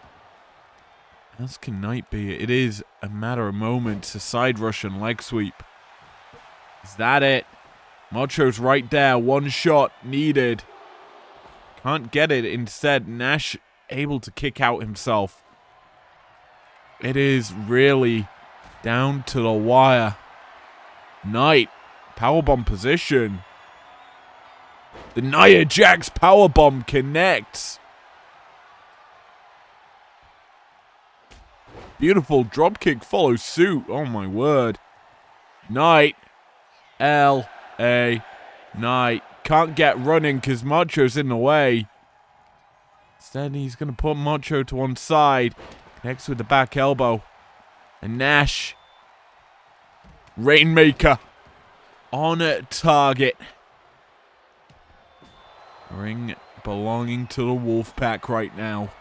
as can Knight be. It is a matter of moments. A side rush and leg sweep. Is that it? Macho's right there. One shot needed. Can't get it. Instead, Nash able to kick out himself. It is really down to the wire. Knight, powerbomb position. The Nia Jax powerbomb connects. Beautiful dropkick follows suit. Oh my word. Knight. L.A. Knight. Can't get running because Macho's in the way. Instead, he's going to put Macho to one side. Connects with the back elbow. And Nash. Rainmaker. On target. Ring belonging to the Wolfpack right now.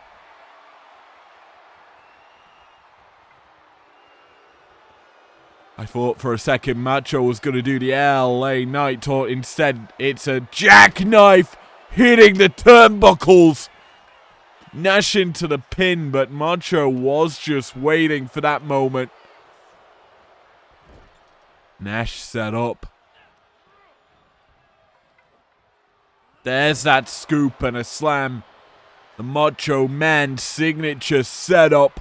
I thought for a second Macho was going to do the LA Knight taunt. Instead, it's a jackknife hitting the turnbuckles. Nash into the pin, but Macho was just waiting for that moment. Nash set up. There's that scoop and a slam. The Macho Man signature setup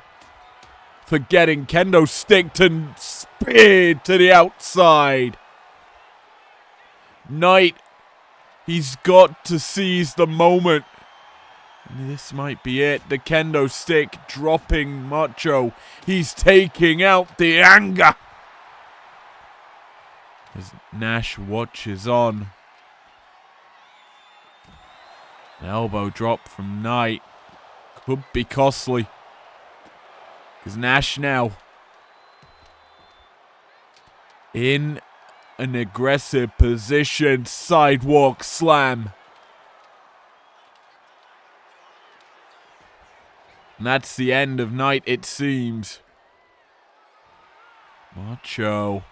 for getting kendo sticked and speared to the outside. Knight, he's got to seize the moment. And this might be it. The kendo stick dropping Macho. He's taking out the anger. As Nash watches on. An elbow drop from Knight. Could be costly. Because Nash now in an aggressive position. Sidewalk slam. And that's the end of Knight, it seems. Macho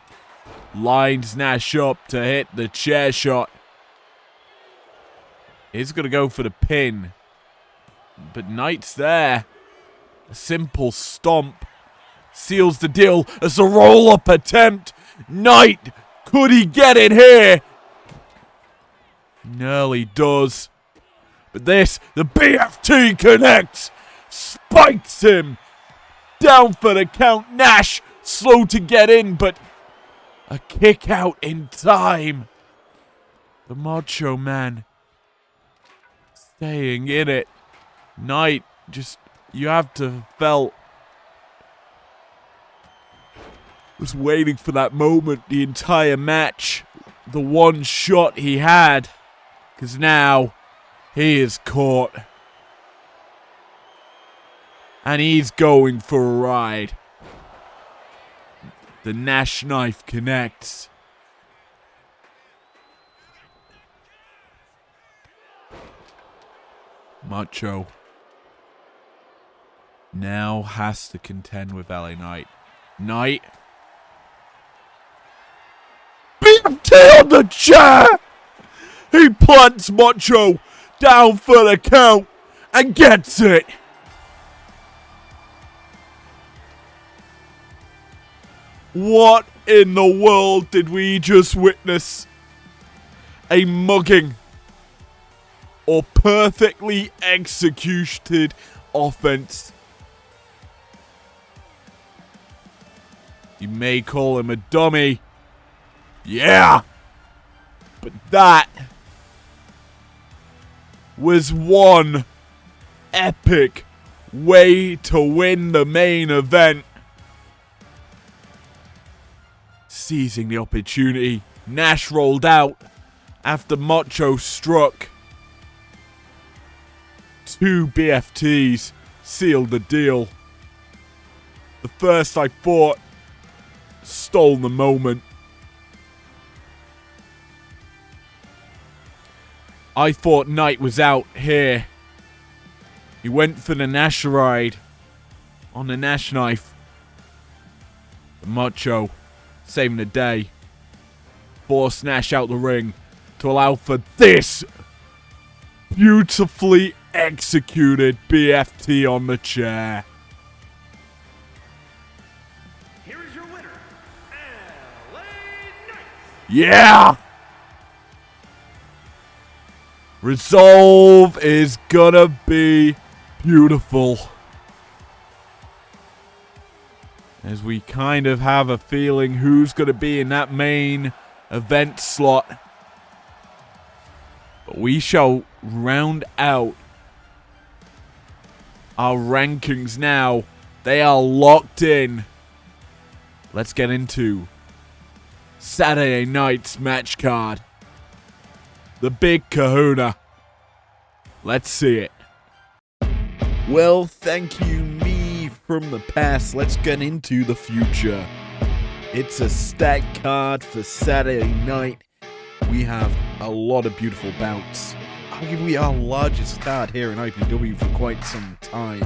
lines Nash up to hit the chair shot. He's going to go for the pin. But Knight's there. A simple stomp seals the deal as a roll-up attempt. Knight, could he get it here? Nearly does. But this, the BFT connects. Spikes him. Down for the count. Nash, slow to get in, but a kick out in time. The Macho Man staying in it. Knight, just, you have to have felt, was waiting for that moment the entire match. The one shot he had. Because now he is caught. And he's going for a ride. The Nash knife connects. Macho now has to contend with LA Knight. Knight. BFT on the chair! He plants Macho down for the count and gets it. What in the world did we just witness? A mugging or perfectly executed offense. You may call him a dummy. Yeah. But that was one epic way to win the main event. Seizing the opportunity, Nash rolled out after Macho struck. 2 BFTs sealed the deal. The first, I thought, stole the moment. I thought Knight was out here. He went for the Nash ride on the Nash knife. But Macho, saving the day, forced Nash out the ring to allow for this beautifully executed BFT on the chair. Here is your winner, LA Knight. Yeah! Resolve is gonna be beautiful. As we kind of have a feeling who's gonna be in that main event slot. But we shall round out our rankings now. They are locked in. Let's get into Saturday night's match card. The big kahuna. Let's see it. Well, thank you, me from the past. Let's get into the future. It's a stacked card for Saturday night. We have a lot of beautiful bouts. Arguably our largest card here in IPW for quite some time.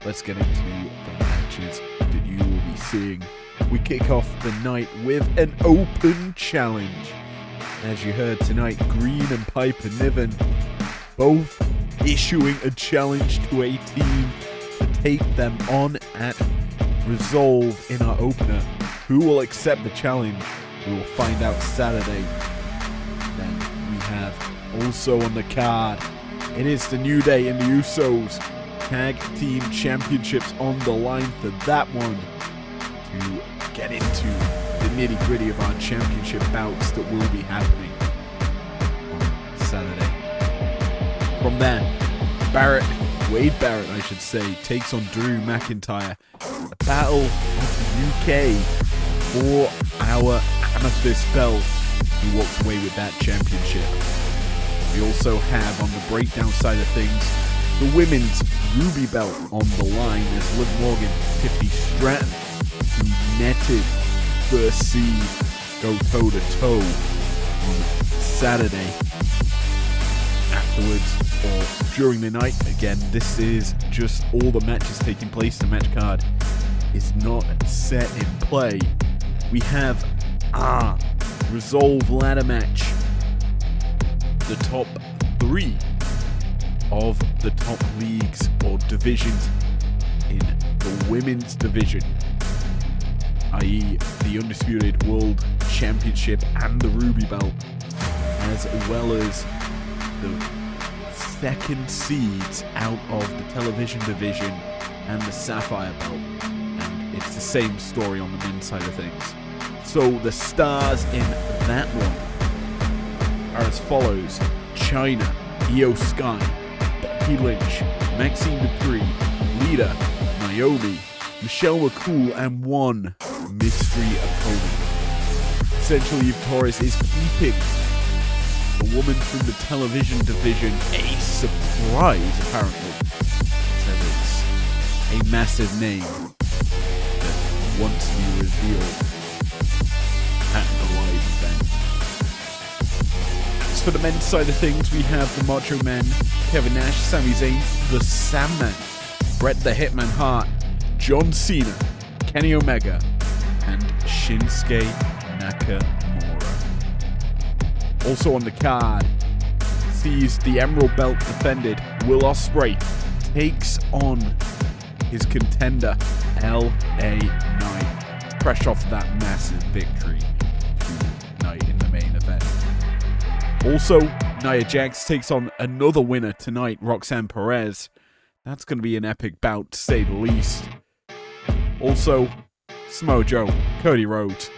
Let's get into the matches that you will be seeing. We kick off the night with an open challenge. As you heard tonight, Green and Piper Niven both issuing a challenge to a team to take them on at Resolve in our opener. Who will accept the challenge? We will find out Saturday. Then we have also on the card, it is the New Day and the Usos Tag Team Championships on the line for that one. To get into the nitty-gritty of our championship bouts that will be happening on Saturday. From there, Wade Barrett, I should say, takes on Drew McIntyre. A battle of the UK for our Amethyst belt. He walks away with that championship. We also have, on the breakdown side of things, the women's Ruby belt on the line as Liv Morgan, Tiffany Stratton, who netted first seed, go toe-to-toe on Saturday. Afterwards, or during the night, again, this is just all the matches taking place. The match card is not set in play. We have our Resolve ladder match. The top 3 of the top leagues or divisions in the women's division, i.e. the Undisputed World Championship and the Ruby belt, as well as the second seeds out of the television division and the Sapphire belt. And it's the same story on the men's side of things. So the stars in that one are as follows: China, Io Sky, Becky Lynch, Maxine Dupree, Lita, Naomi, Michelle McCool, and one mystery opponent. Essentially, Eve Torres is keeping the woman from the television division a surprise, apparently. So it's a massive name that wants to be revealed at the live event. Next, for the men's side of things, we have the Macho Man, Kevin Nash, Sami Zayn, the Sandman, Bret the Hitman Hart, John Cena, Kenny Omega, and Shinsuke Nakamura. Also on the card, sees the Emerald Belt defended. Will Ospreay takes on his contender, LA Knight, fresh off that massive victory tonight in the main event. Also, Nia Jax takes on another winner tonight, Roxanne Perez. That's going to be an epic bout, to say the least. Also, Samoa Joe, Cody Rhodes,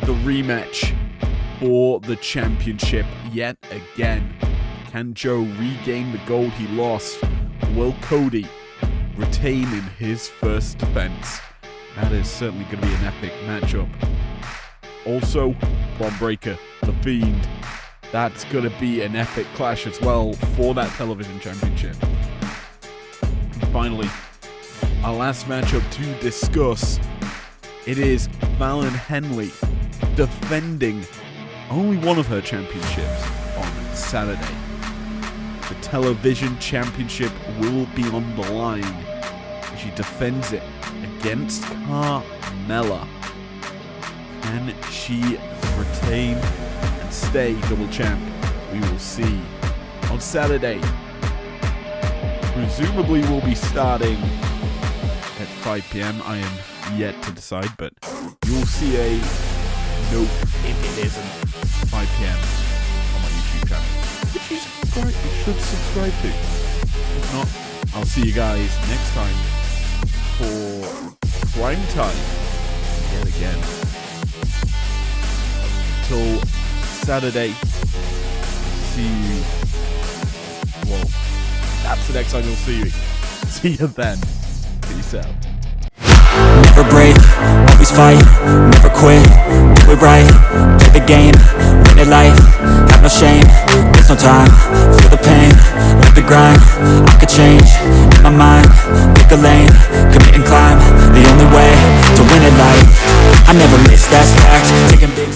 the rematch for the championship yet again. Can Joe regain the gold he lost? Will Cody retain in his first defense? That is certainly going to be an epic matchup. Also, Bron Breakker, The Fiend. That's going to be an epic clash as well for that television championship. And finally, our last matchup to discuss. It is Fallon Henley defending only one of her championships on Saturday. The television championship will be on the line as she defends it against Carmella. Can she retain and stay double champ? We will see on Saturday. Presumably will be starting at 5 p.m. I am yet to decide, but you'll see a note if it isn't 5 p.m. on my YouTube channel, which you should subscribe to. If not, I'll see you guys next time for Prime Time yet again. Till Saturday, see you. Well, that's the next time you'll see you. See you then. Peace out. Never break, always fight, never quit, do it right, play the game, win it life, have no shame, there's no time, feel the pain, live the grind, I could change, in my mind, pick a lane, commit and climb, the only way to win it life, I never miss, that's fact, taking big